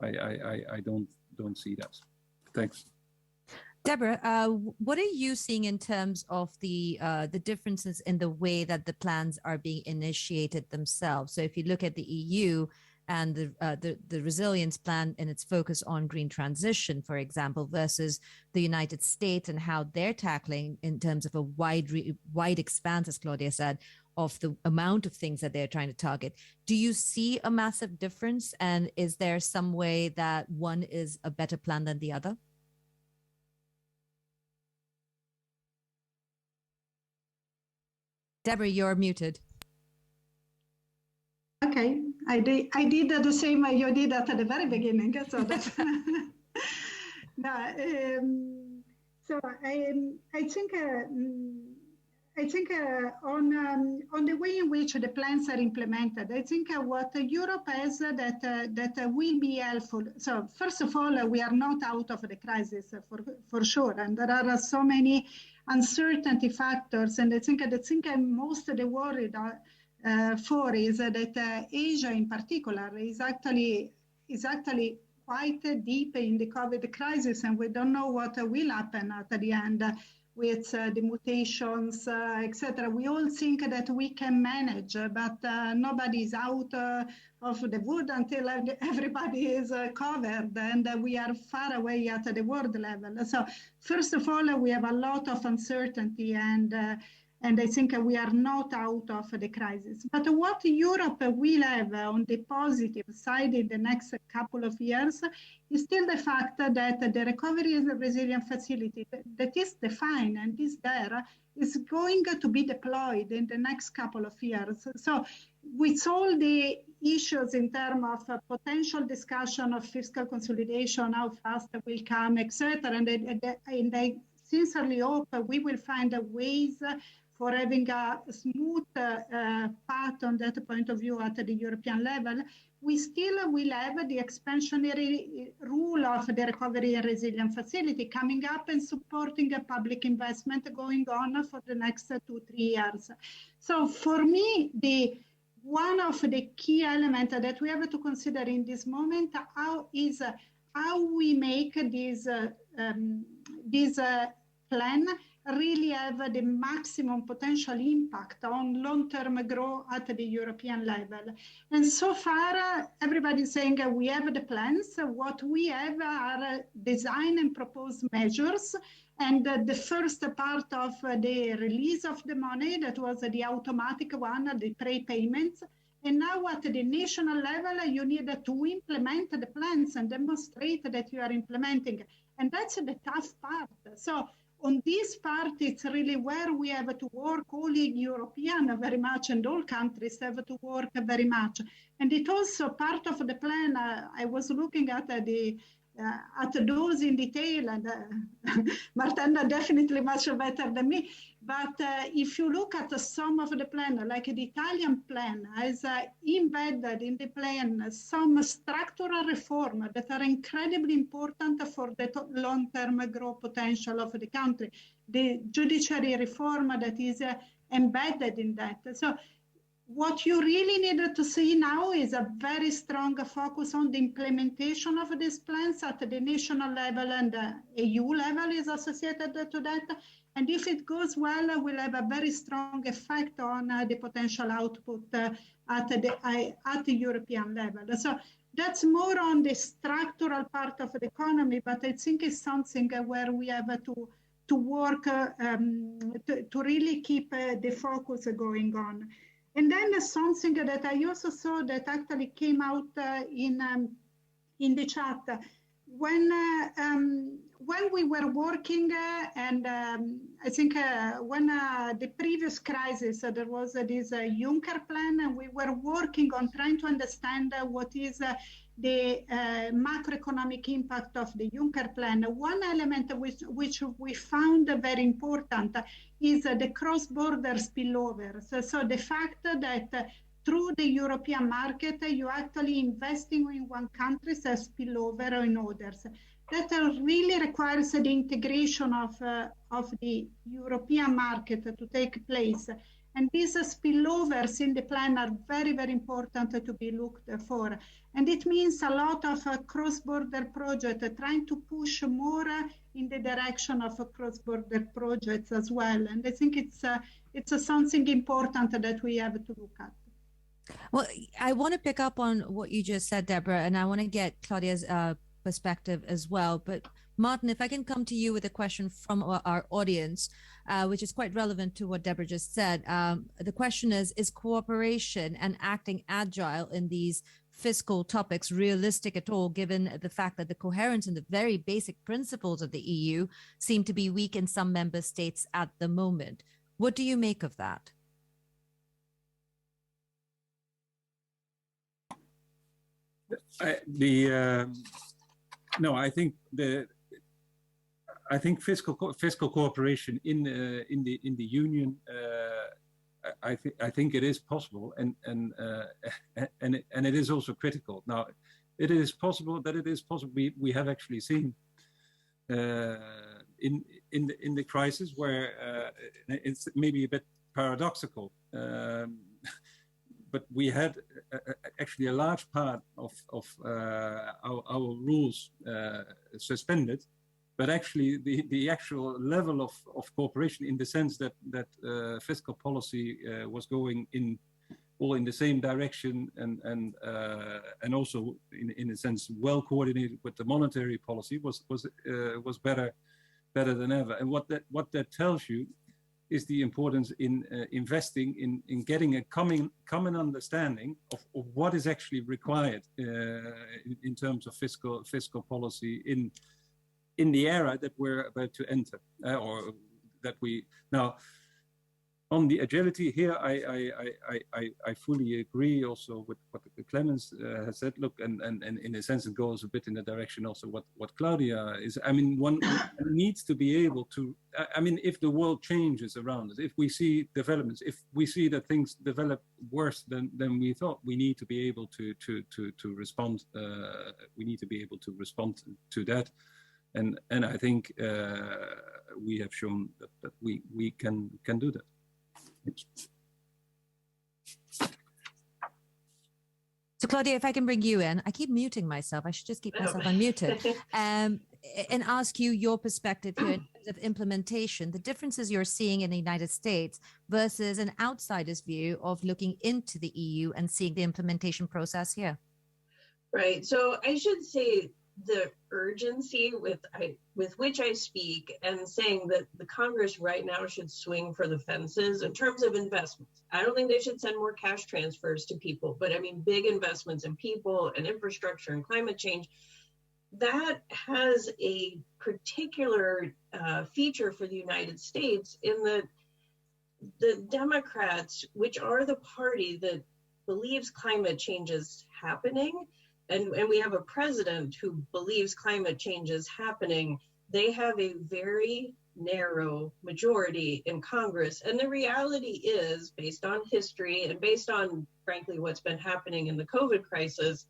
I don't see that. Thanks. Debora, what are you seeing in terms of the differences in the way that the plans are being initiated themselves? So if you look at the EU and the resilience plan and its focus on green transition, for example, versus the United States and how they're tackling in terms of a wide expanse, as Claudia said, of the amount of things that they're trying to target. Do you see a massive difference? And is there some way that one is a better plan than the other? Debora, you're muted. Okay, I did the same you did at the very beginning. So that's no, so I think on the way in which the plans are implemented, I think what Europe has that will be helpful. So first of all, we are not out of the crisis for sure, and there are so many uncertainty factors, and I think the thing I'm most worried for is that Asia in particular is actually quite deep in the COVID crisis, and we don't know what will happen at the end with the mutations, etc. We all think that we can manage, but nobody is out of the wood until everybody is covered, and we are far away at the world level. So first of all, we have a lot of uncertainty, and I think we are not out of the crisis. But what Europe will have on the positive side in the next couple of years is still the fact that the Recovery and Resilience Facility that is defined and is there is going to be deployed in the next couple of years. So with all the issues in terms of potential discussion of fiscal consolidation, how fast it will come, etc., and I sincerely hope we will find ways for having a smooth path on that point of view at the European level, we still will have the expansionary rule of the Recovery and Resilience Facility coming up and supporting a public investment going on for the next 2-3 years. So for me, one of the key elements that we have to consider in this moment is how we make this plan really have the maximum potential impact on long-term growth at the European level. And so far, everybody's saying we have the plans. What we have are design and proposed measures. And the first part of the release of the money, that was the automatic one, the prepayments. And now at the national level, you need to implement the plans and demonstrate that you are implementing. And that's the tough part. So on this part, it's really where we have to work, all in European very much, and all countries have to work very much. And it also part of the plan, I was looking at those in detail, and Maarten definitely much better than me. But if you look at some of the plan, like the Italian plan, has embedded in the plan some structural reform that are incredibly important for the long-term growth potential of the country. The judiciary reform that is embedded in that. So what you really need to see now is a very strong focus on the implementation of these plans at the national level, and the EU level is associated to that. And if it goes well, we'll have a very strong effect on the potential output at the European level. So that's more on the structural part of the economy, but I think it's something where we have to work to really keep the focus going on. And then something that I also saw that actually came out in the chat, when we were working, and I think when the previous crisis, there was this Juncker plan, and we were working on trying to understand what is the macroeconomic impact of the Juncker plan. One element which we found very important is the cross-border spillover. So the fact that through the European market, you actually investing in one country as spillover in others. That really requires the integration of the European market to take place. And these spillovers in the plan are very, very important to be looked for. And it means a lot of cross-border projects, trying to push more in the direction of cross-border projects as well. And I think it's something important that we have to look at. Well, I want to pick up on what you just said, Debora, and I want to get Claudia's perspective as well. But Maarten, if I can come to you with a question from our audience, which is quite relevant to what Debora just said. The question is cooperation and acting agile in these fiscal topics realistic at all, given the fact that the coherence and the very basic principles of the EU seem to be weak in some member states at the moment? What do you make of that? I think fiscal cooperation in the union. I think it is possible, and it is also critical. Now, it is possible. We have actually seen in the crisis where it's maybe a bit paradoxical, but we had actually a large part of our rules suspended. But actually, the actual level of cooperation, in the sense that fiscal policy was going in the same direction, and also in a sense well coordinated with the monetary policy, was better than ever. And what that tells you is the importance in investing in getting a common understanding of what is actually required in terms of fiscal policy in the era that we're about to enter, or that we now. On the agility here, I fully agree also with what Clemens has said. Look, and in a sense, it goes a bit in the direction also what Claudia is. I mean, one needs to be able to. I mean, if the world changes around us, if we see developments, if we see that things develop worse than we thought, we need to be able to respond. We need to be able to respond to that. And I think we have shown that we can do that. So Claudia, if I can bring you in, I keep muting myself. I should just keep myself unmuted, and ask you your perspective here in terms of implementation, the differences you're seeing in the United States versus an outsider's view of looking into the EU and seeing the implementation process here. Right. So I should say the urgency with which I speak, and saying that the Congress right now should swing for the fences in terms of investments. I don't think they should send more cash transfers to people, but I mean big investments in people and infrastructure and climate change. That has a particular feature for the United States in that the Democrats, which are the party that believes climate change is happening, and we have a president who believes climate change is happening, they have a very narrow majority in Congress. And the reality is, based on history and based on, frankly, what's been happening in the COVID crisis,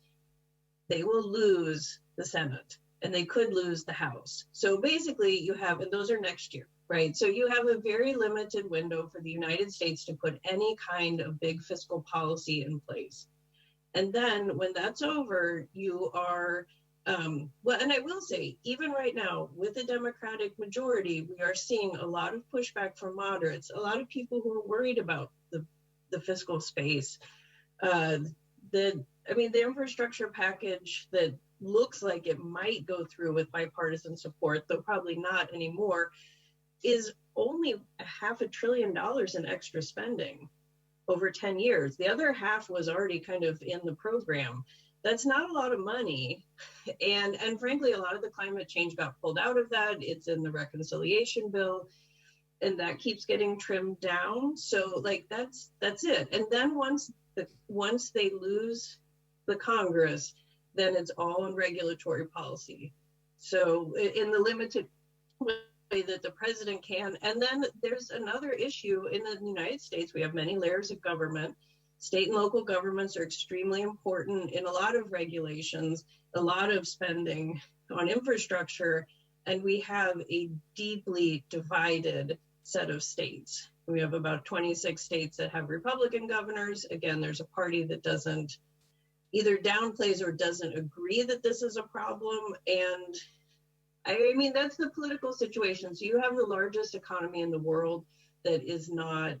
they will lose the Senate and they could lose the House. So basically you have, and those are next year, right? So you have a very limited window for the United States to put any kind of big fiscal policy in place. And then when that's over, you are, well, and I will say, even right now, with the Democratic majority, we are seeing a lot of pushback from moderates, a lot of people who are worried about the fiscal space. The infrastructure package that looks like it might go through with bipartisan support, though probably not anymore, is only $500 billion in extra spending over 10 years. The other half was already kind of in the program. That's not a lot of money. And frankly, a lot of the climate change got pulled out of that. It's in the reconciliation bill, and that keeps getting trimmed down. So like, that's it. And then once they lose the Congress, then it's all in regulatory policy. So in the limited way that the president can. And then there's another issue in the United States. We have many layers of government. State and local governments are extremely important in a lot of regulations, a lot of spending on infrastructure, and we have a deeply divided set of states. We have about 26 states that have Republican governors. Again, there's a party that doesn't either downplays or doesn't agree that this is a problem. And I mean, that's the political situation. So you have the largest economy in the world that is not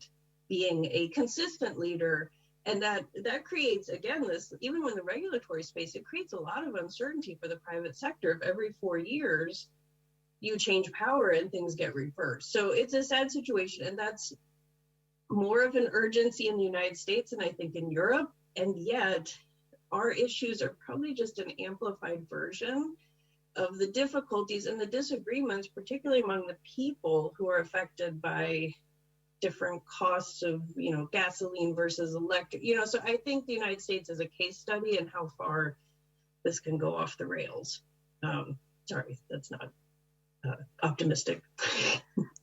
being a consistent leader. And that creates, again, this, even when the regulatory space, it creates a lot of uncertainty for the private sector. If every 4 years you change power and things get reversed. So it's a sad situation. And that's more of an urgency in the United States than I think in Europe. And yet our issues are probably just an amplified version of the difficulties and the disagreements, particularly among the people who are affected by different costs of, gasoline versus electric, so I think the United States is a case study in how far this can go off the rails. Sorry, that's not optimistic.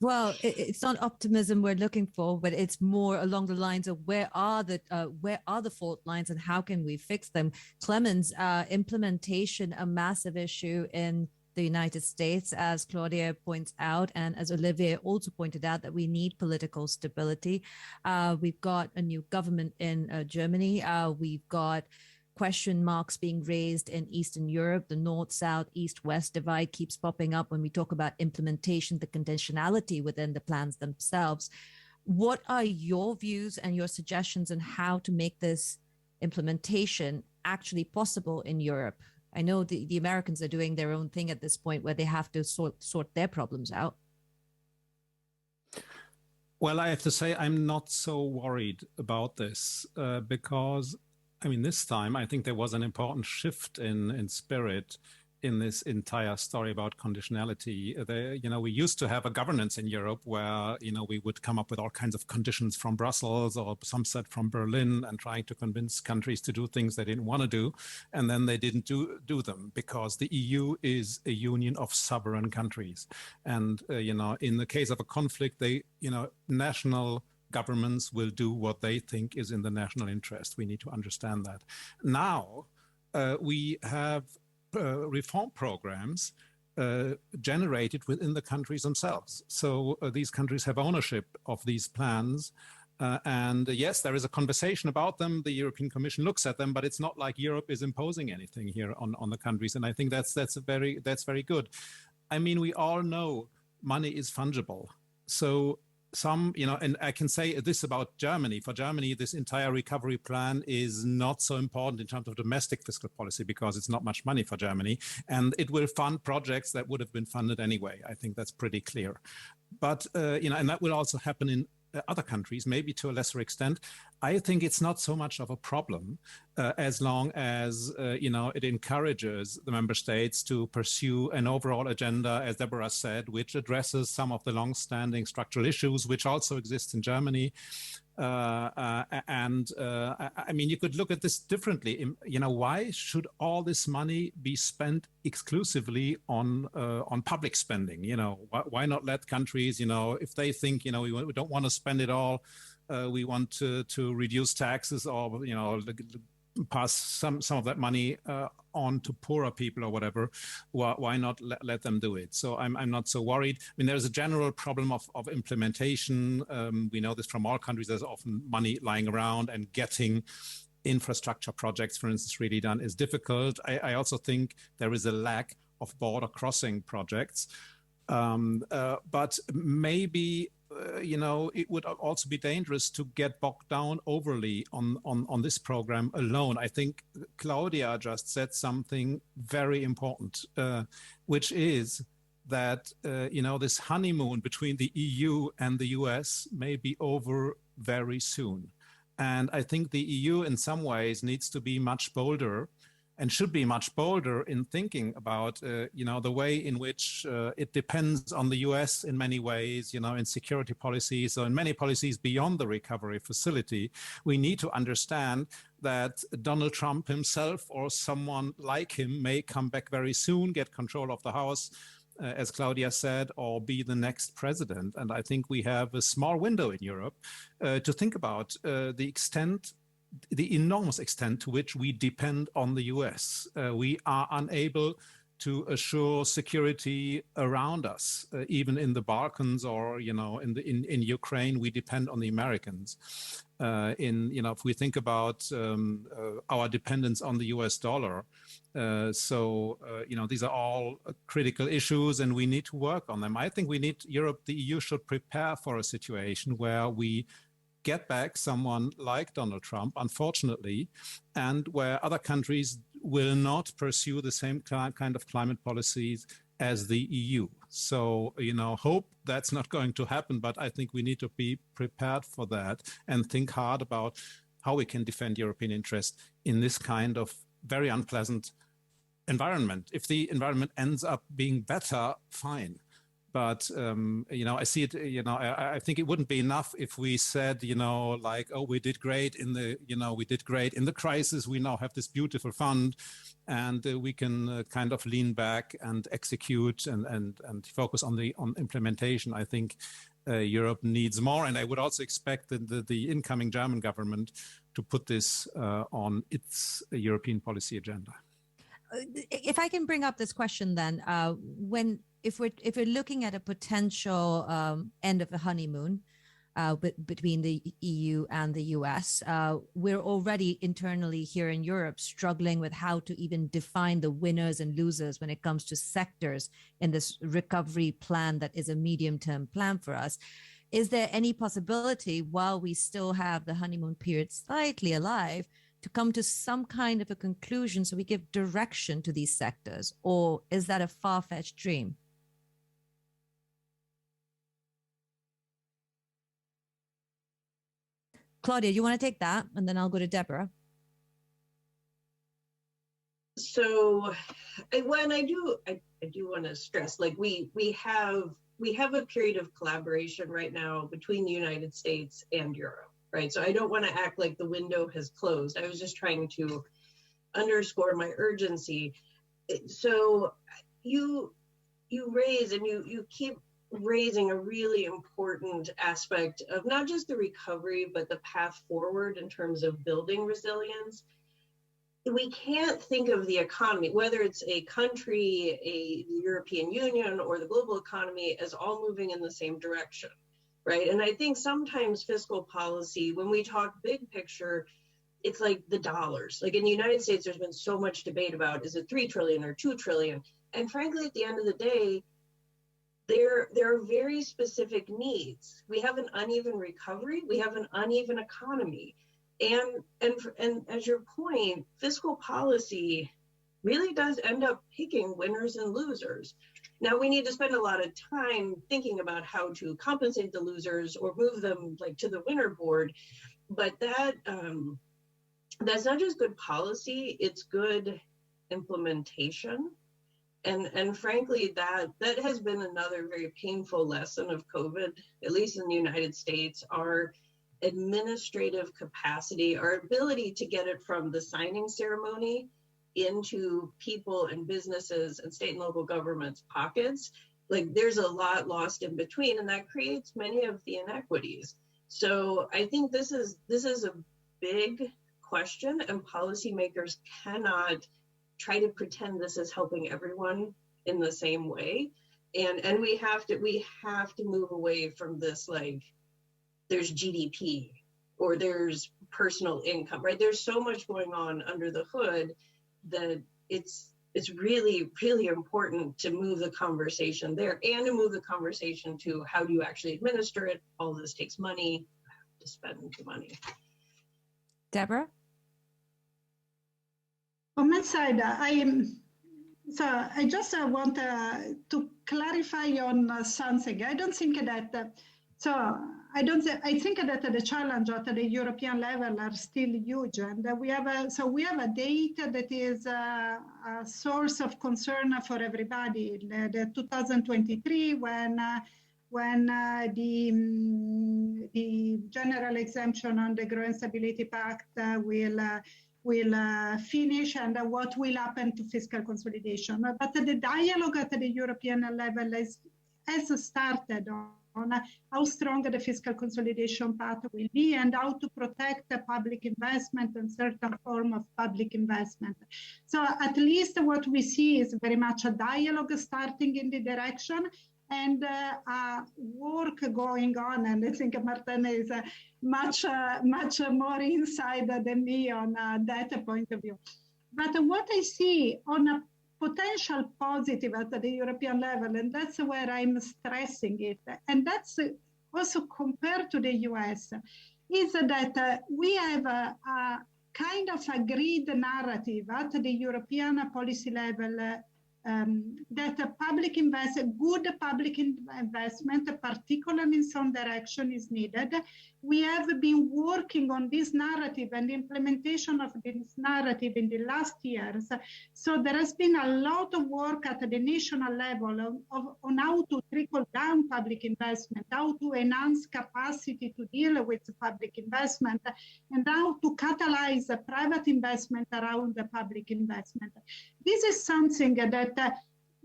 Well, it's not optimism we're looking for, but it's more along the lines of where are the fault lines and how can we fix them? Clemens, implementation, a massive issue in the United States, as Claudia points out, and as Olivier also pointed out, that we need political stability. We've got a new government in Germany. We've got question marks being raised in Eastern Europe. The North, South, East, West divide keeps popping up when we talk about implementation, the conditionality within the plans themselves. What are your views and your suggestions on how to make this implementation actually possible in Europe? I know the Americans are doing their own thing at this point where they have to sort their problems out. Well, I have to say I'm not so worried about this because I mean, this time, I think there was an important shift in spirit in this entire story about conditionality. We used to have a governance in Europe where, we would come up with all kinds of conditions from Brussels or some said from Berlin and trying to convince countries to do things they didn't want to do. And then they didn't do them because the EU is a union of sovereign countries. And, in the case of a conflict, national governments will do what they think is in the national interest. We need to understand that. Now, we have reform programs generated within the countries themselves. So these countries have ownership of these plans. And yes, there is a conversation about them. The European Commission looks at them, but it's not like Europe is imposing anything here on the countries. And I think that's very good. I mean, we all know money is fungible. So and I can say this about Germany. For Germany, this entire recovery plan is not so important in terms of domestic fiscal policy because it's not much money for Germany. And it will fund projects that would have been funded anyway. I think that's pretty clear. But, and that will also happen in other countries, maybe to a lesser extent. I think it's not so much of a problem as long as, it encourages the member states to pursue an overall agenda, as Debora said, which addresses some of the long-standing structural issues, which also exist in Germany. I mean, you could look at this differently. Why should all this money be spent exclusively on public spending? Why not let countries, if they think, we don't want to spend it all, we want to reduce taxes or, pass some of that money on to poorer people or whatever, why not let them do it? So I'm not so worried. I mean, there's a general problem of implementation. We know this from all countries. There's often money lying around, and getting infrastructure projects, for instance, really done is difficult. I also think there is a lack of border crossing projects. But maybe it would also be dangerous to get bogged down overly on this program alone. I think Claudia just said something very important, which is that, this honeymoon between the EU and the US may be over very soon. And I think the EU in some ways needs to be much bolder and should be much bolder in thinking about, the way in which it depends on the US in many ways, in security policies, or in many policies beyond the recovery facility. We need to understand that Donald Trump himself or someone like him may come back very soon, get control of the House, as Claudia said, or be the next president. And I think we have a small window in Europe to think about the enormous extent to which we depend on the US. We are unable to assure security around us, even in the Balkans or, in Ukraine, we depend on the Americans. If we think about our dependence on the US dollar, these are all critical issues and we need to work on them. I think the EU should prepare for a situation where we get back someone like Donald Trump, unfortunately, and where other countries will not pursue the same kind of climate policies as the EU. So, hope that's not going to happen, but I think we need to be prepared for that and think hard about how we can defend European interests in this kind of very unpleasant environment. If the environment ends up being better, fine. But, I see it, I think it wouldn't be enough if we said, like, oh, we did great in the crisis. We now have this beautiful fund and we can kind of lean back and execute and focus on implementation. I think Europe needs more. And I would also expect the incoming German government to put this on its European policy agenda. If I can bring up this question then, if we're looking at a potential end of the honeymoon between the EU and the US, we're already internally here in Europe struggling with how to even define the winners and losers when it comes to sectors in this recovery plan that is a medium-term plan for us. Is there any possibility, while we still have the honeymoon period slightly alive, to come to some kind of a conclusion so we give direction to these sectors? Or is that a far-fetched dream? Claudia, you want to take that? And then I'll go to Debora. So when I do want to stress, like we have a period of collaboration right now between the United States and Europe. Right. So I don't want to act like the window has closed. I was just trying to underscore my urgency. So you raise and you keep raising a really important aspect of not just the recovery, but the path forward in terms of building resilience. We can't think of the economy, whether it's a country, the European Union, or the global economy, as all moving in the same direction. Right. And I think sometimes fiscal policy, when we talk big picture, it's like the dollars. Like in the United States, there's been so much debate about, is it 3 trillion or 2 trillion? And frankly, at the end of the day, there are very specific needs. We have an uneven recovery. We have an uneven economy. And as your point, fiscal policy really does end up picking winners and losers. Now we need to spend a lot of time thinking about how to compensate the losers or move them like to the winner board, but that's not just good policy, it's good implementation. And frankly, that has been another very painful lesson of COVID, at least in the United States. Our administrative capacity, our ability to get it from the signing ceremony into people and businesses and state and local governments' pockets, like there's a lot lost in between, and that creates many of the inequities. So I think this is a big question, and policymakers cannot try to pretend this is helping everyone in the same way. And we have to move away from this, like there's GDP or there's personal income, right? There's so much going on under the hood that it's really, really important to move the conversation there and to move the conversation to how do you actually administer it? All this takes money, you have to spend money. Debora? On my side, I just want to clarify on something. I don't think that, I think that the challenge at the European level are still huge, and we have a date that is a source of concern for everybody. The 2023, when the general exemption on the Growth and Stability Pact will finish, and what will happen to fiscal consolidation. But the dialogue at the European level has started on how strong the fiscal consolidation path will be and how to protect the public investment and certain form of public investment. So at least what we see is very much a dialogue starting in the direction and work going on. And I think Maarten is much more inside than me on that point of view. But what I see on a potential positive at the European level, and that's where I'm stressing it, and that's also compared to the US, is that we have a kind of agreed narrative at the European policy level that good public investment, particularly in some direction, is needed. We have been working on this narrative and the implementation of this narrative in the last years. So there has been a lot of work at the national level on how to trickle down public investment, how to enhance capacity to deal with public investment, and how to catalyze private investment around the public investment. This is something that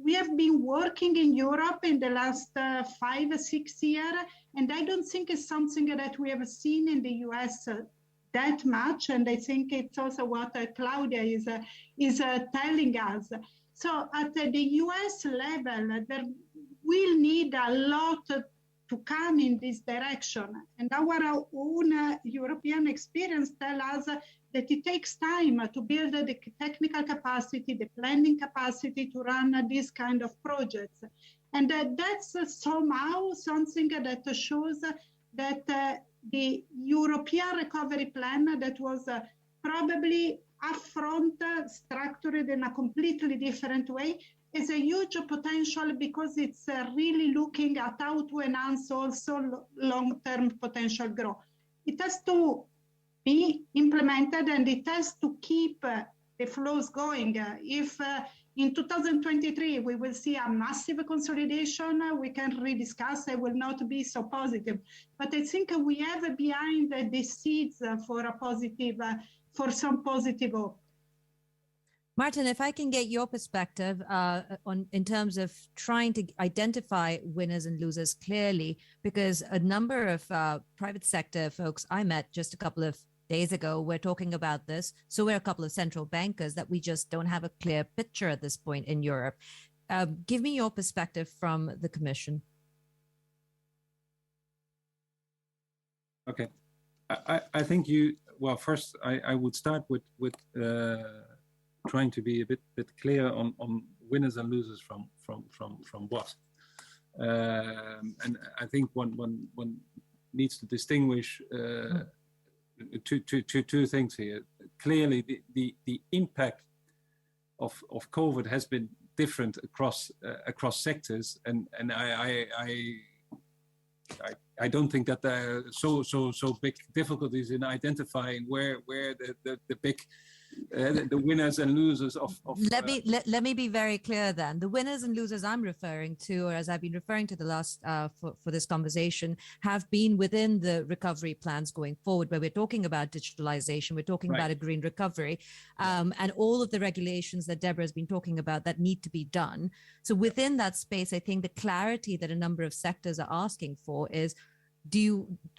we have been working in Europe in the last 5 or 6 years, and I don't think it's something that we have seen in the US that much, and I think it's also what Claudia is telling us. So at the US level, there will need a lot to come in this direction, and our own European experience tells us that it takes time to build the technical capacity, the planning capacity to run these kind of projects. And that's somehow something that shows that the European recovery plan that was probably upfront structured in a completely different way is a huge potential, because it's really looking at how to enhance also long-term potential growth. It has to be implemented, and it has to keep the flows going. If in 2023 we will see a massive consolidation, we can rediscuss. I will not be so positive, but I think we have behind the seeds for a positive, for some positive hope. Maarten, if I can get your perspective in terms of trying to identify winners and losers clearly, because a number of private sector folks I met just a couple of days ago were talking about this. So we're a couple of central bankers that we just don't have a clear picture at this point in Europe. Give me your perspective from the Commission. Okay, I think first I would start with trying to be a bit clear on winners and losers from what, and I think one needs to distinguish two things here. Clearly, the impact of COVID has been different across sectors, and I don't think that there are so big difficulties in identifying where the big the winners and losers of let me be very clear then. The winners and losers I'm referring to, or as I've been referring to the last for this conversation, have been within the recovery plans going forward, where we're talking about digitalization, we're talking about a green recovery, and all of the regulations that Debora has been talking about that need to be done. So within that space, I think the clarity that a number of sectors are asking for is,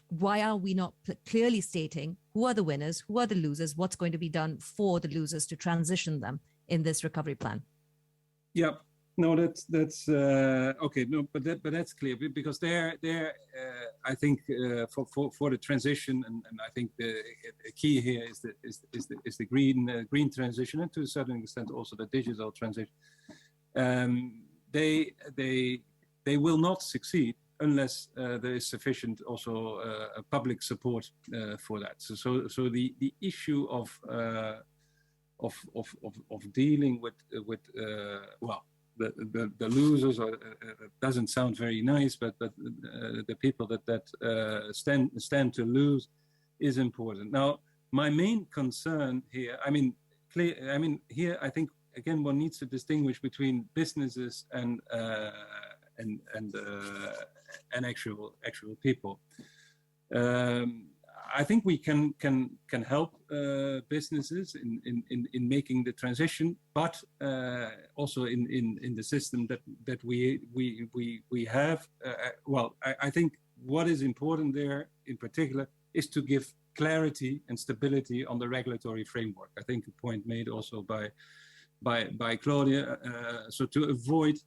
why are we not clearly stating who are the winners, who are the losers, what's going to be done for the losers to transition them in this recovery plan? Yeah, no, that's okay. No, but that's clear, because there I think for the transition, and I think the key here is the green transition, and to a certain extent also the digital transition. They will not succeed unless there is sufficient also public support for that. So the issue of dealing with the losers, or doesn't sound very nice, but the people that stand to lose is important. Now, my main concern here, here I think again one needs to distinguish between businesses and actual people. I think we can help businesses in making the transition, but also in the system that we have. I think what is important there in particular is to give clarity and stability on the regulatory framework. I think a point made also by Claudia. So to avoid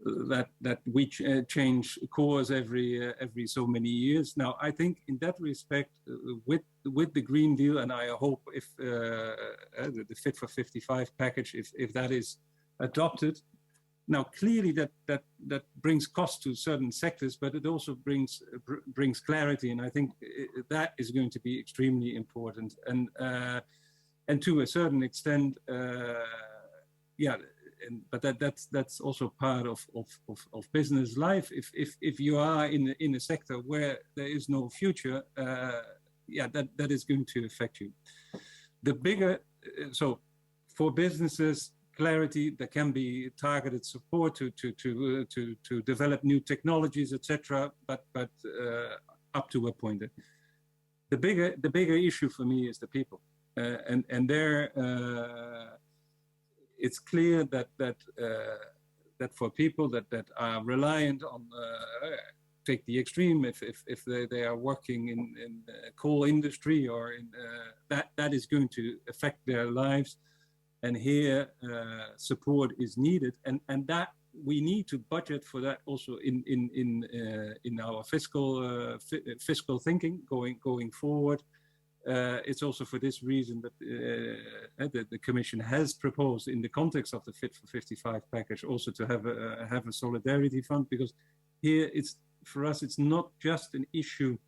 that we change course every so many years. Now, I think in that respect, with the Green Deal, and I hope if the Fit for 55 package, if that is adopted, now clearly that brings cost to certain sectors, but it also brings clarity, and I think that is going to be extremely important. And to a certain extent, but that's also part of business life. If you are in a sector where there is no future, that is going to affect you. The bigger, so for businesses, clarity, there can be targeted support to develop new technologies, etc. But up to a point. The bigger issue for me is the people, and there it's clear that for people that are reliant on take the extreme, if they are working in the coal industry or in that is going to affect their lives, and here support is needed, and that we need to budget for that also in our fiscal thinking going forward. It's also for this reason that the Commission has proposed, in the context of the Fit for 55 package, also to have a solidarity fund, because here for us it's not just an issue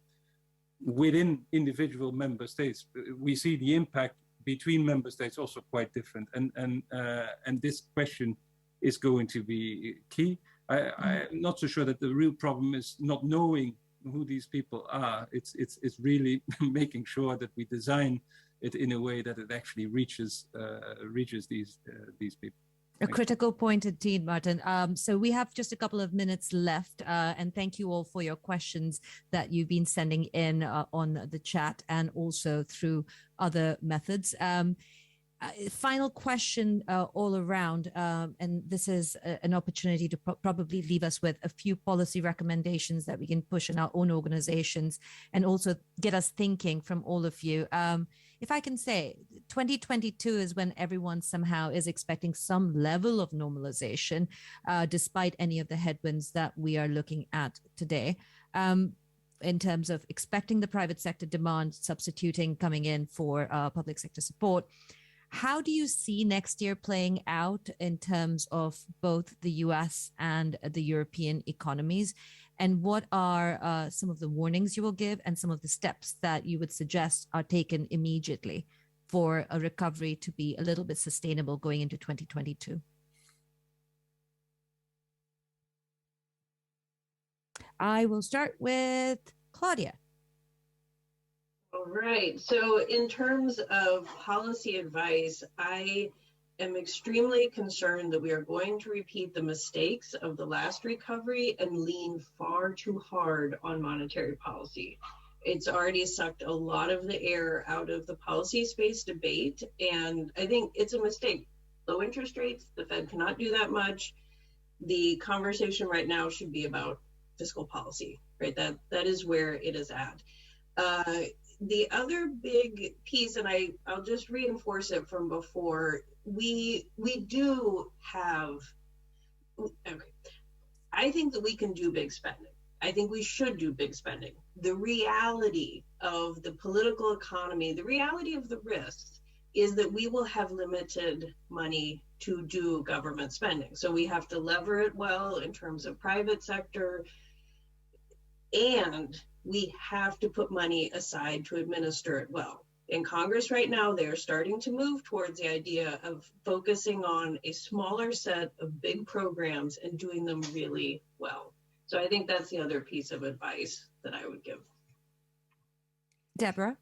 within individual member states. We see the impact between member states also quite different, and this question is going to be key. I'm not so sure that the real problem is not knowing who these people are. It's really making sure that we design it in a way that it actually reaches these people. A critical point indeed, Maarten. So we have just a couple of minutes left, and thank you all for your questions that you've been sending in on the chat and also through other methods. Final question all around, and this is an opportunity to probably leave us with a few policy recommendations that we can push in our own organizations and also get us thinking from all of you. If I can say, 2022 is when everyone somehow is expecting some level of normalization, despite any of the headwinds that we are looking at today. In terms of expecting the private sector demand substituting coming in for public sector support. How do you see next year playing out in terms of both the US and the European economies? And what are some of the warnings you will give and some of the steps that you would suggest are taken immediately for a recovery to be a little bit sustainable going into 2022? I will start with Claudia. All right. So in terms of policy advice, I am extremely concerned that we are going to repeat the mistakes of the last recovery and lean far too hard on monetary policy. It's already sucked a lot of the air out of the policy space debate, and I think it's a mistake. Low interest rates, the Fed cannot do that much. The conversation right now should be about fiscal policy, right? That is where it is at. The other big piece, and I'll just reinforce it from before, we do have, okay, I think that we can do big spending. I think we should do big spending. The reality of the political economy, the reality of the risks is that we will have limited money to do government spending. So we have to lever it well in terms of private sector, and we have to put money aside to administer it well. In Congress right now, they're starting to move towards the idea of focusing on a smaller set of big programs and doing them really well. So I think that's the other piece of advice that I would give. Debora?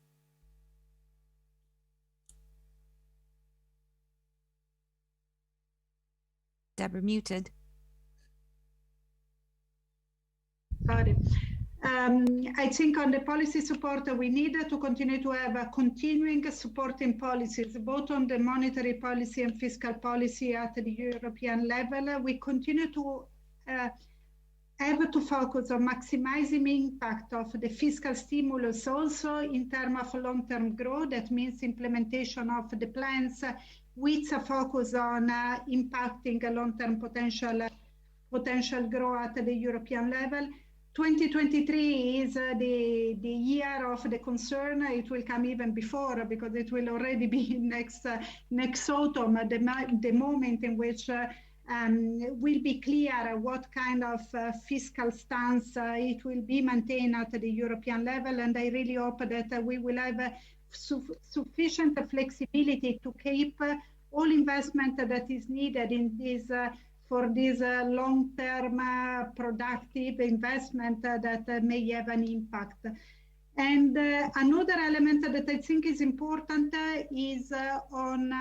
Debora muted. Sorry. I think on the policy support, we need to continue to have a continuing supporting policies, both on the monetary policy and fiscal policy at the European level. We continue to have to focus on maximizing the impact of the fiscal stimulus also in terms of long-term growth. That means implementation of the plans with a focus on impacting a long-term potential growth at the European level. 2023 is the year of the concern. It will come even before, because it will already be next autumn, the moment in which will be clear what kind of fiscal stance it will be maintained at the European level. And I really hope that we will have sufficient flexibility to keep all investment that is needed in this for this long-term productive investment that may have an impact. And another element that I think is important is on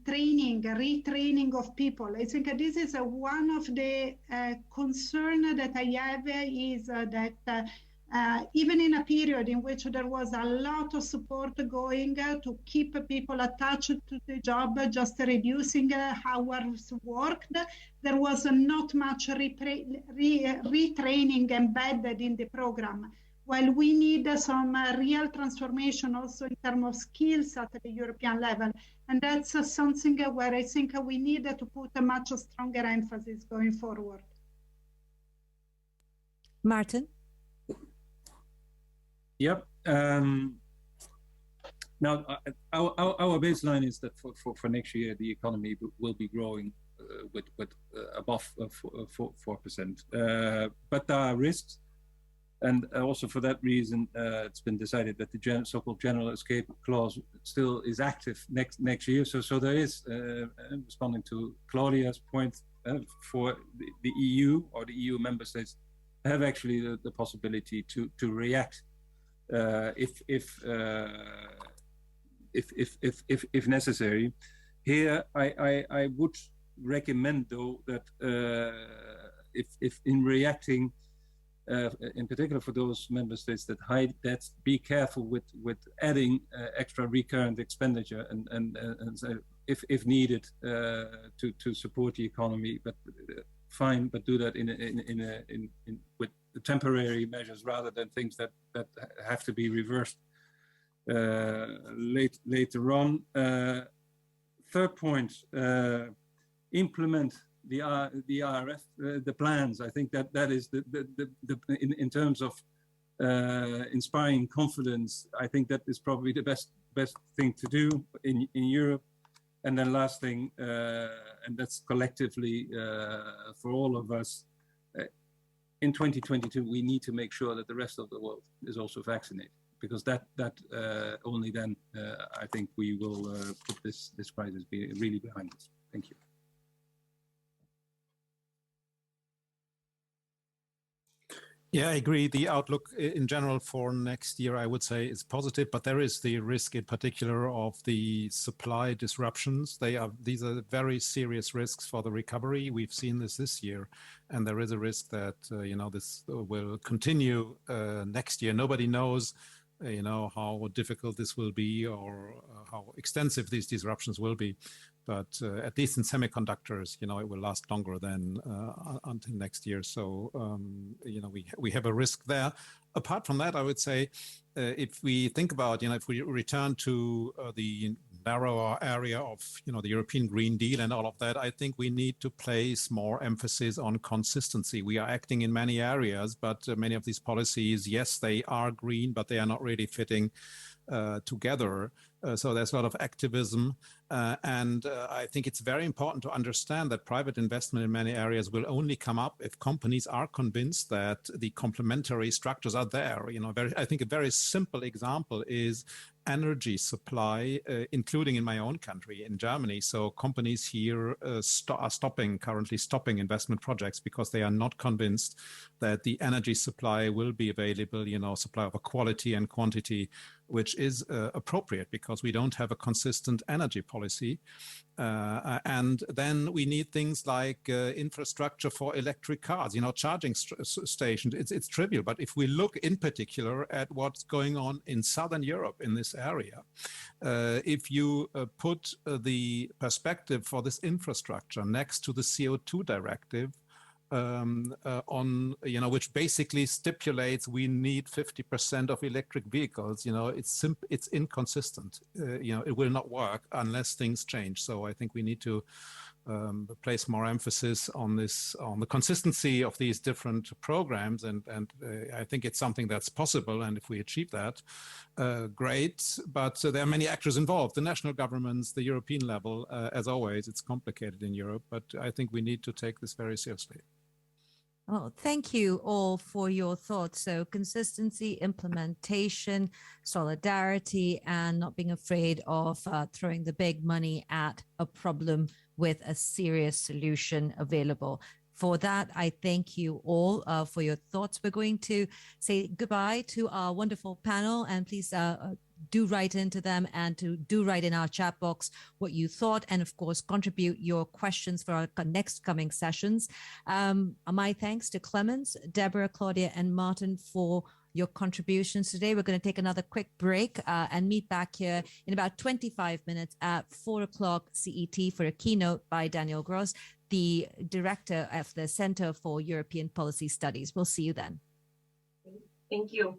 training, retraining of people. I think this is one of the concern that I have is that even in a period in which there was a lot of support going to keep people attached to the job, just reducing hours worked, there was not much retraining embedded in the program. While we need some real transformation also in terms of skills at the European level. And that's something where I think we need to put a much stronger emphasis going forward. Maarten? Yep. Now, our baseline is that for next year, the economy will be growing with above 4%. But there are risks. And also for that reason, it's been decided that the so-called general escape clause still is active next year. So there is, responding to Claudia's point, for the EU or the EU member states have actually the possibility to react if necessary. Here, I would recommend though that if in reacting. In particular for those member states that hide debts, be careful with adding extra recurrent expenditure and so if needed to support the economy, but fine, but do that in with the temporary measures rather than things that have to be reversed later on. Third point, implement the RRF, the plans. I think that is in terms of inspiring confidence. I think that is probably the best thing to do in Europe. And then last thing, and that's collectively for all of us. In 2022, we need to make sure that the rest of the world is also vaccinated, because that only then I think we will put this crisis really behind us. Thank you. Yeah, I agree. The outlook in general for next year, I would say, is positive, but there is the risk in particular of the supply disruptions. These are very serious risks for the recovery. We've seen this year, and there is a risk that this will continue next year. Nobody knows how difficult this will be or how extensive these disruptions will be. But at least in semiconductors, it will last longer than until next year. So, we have a risk there. Apart from that, I would say, if we think about, if we return to the narrower area of, the European Green Deal and all of that, I think we need to place more emphasis on consistency. We are acting in many areas, but many of these policies, yes, they are green, but they are not really fitting together. So there's a lot of activism. And I think it's very important to understand that private investment in many areas will only come up if companies are convinced that the complementary structures are there. I think a very simple example is energy supply, including in my own country, in Germany. So companies here are currently stopping investment projects because they are not convinced that the energy supply will be available, supply of a quality and quantity which is appropriate, because we don't have a consistent energy policy. And then we need things like infrastructure for electric cars, charging stations. It's trivial, but if we look in particular at what's going on in Southern Europe in this area, if you put the perspective for this infrastructure next to the CO2 directive, which basically stipulates we need 50% of electric vehicles, it's inconsistent. It will not work unless things change. So I think we need to place more emphasis on the consistency of these different programs, and I think it's something that's possible. And if we achieve that, great. But there are many actors involved: the national governments, the European level. As always, it's complicated in Europe, but I think we need to take this very seriously. Well, thank you all for your thoughts. So consistency, implementation, solidarity, and not being afraid of throwing the big money at a problem with a serious solution available. For that, I thank you all for your thoughts. We're going to say goodbye to our wonderful panel, and please do write into them and to do write in our chat box what you thought, and of course contribute your questions for our next coming sessions. My thanks to Clemens, Debora, Claudia, and Maarten for your contributions today. We're going to take another quick break and meet back here in about 25 minutes at 4 o'clock CET for a keynote by Daniel Gross, the director of the Center for European Policy Studies. We'll see you then. Thank you.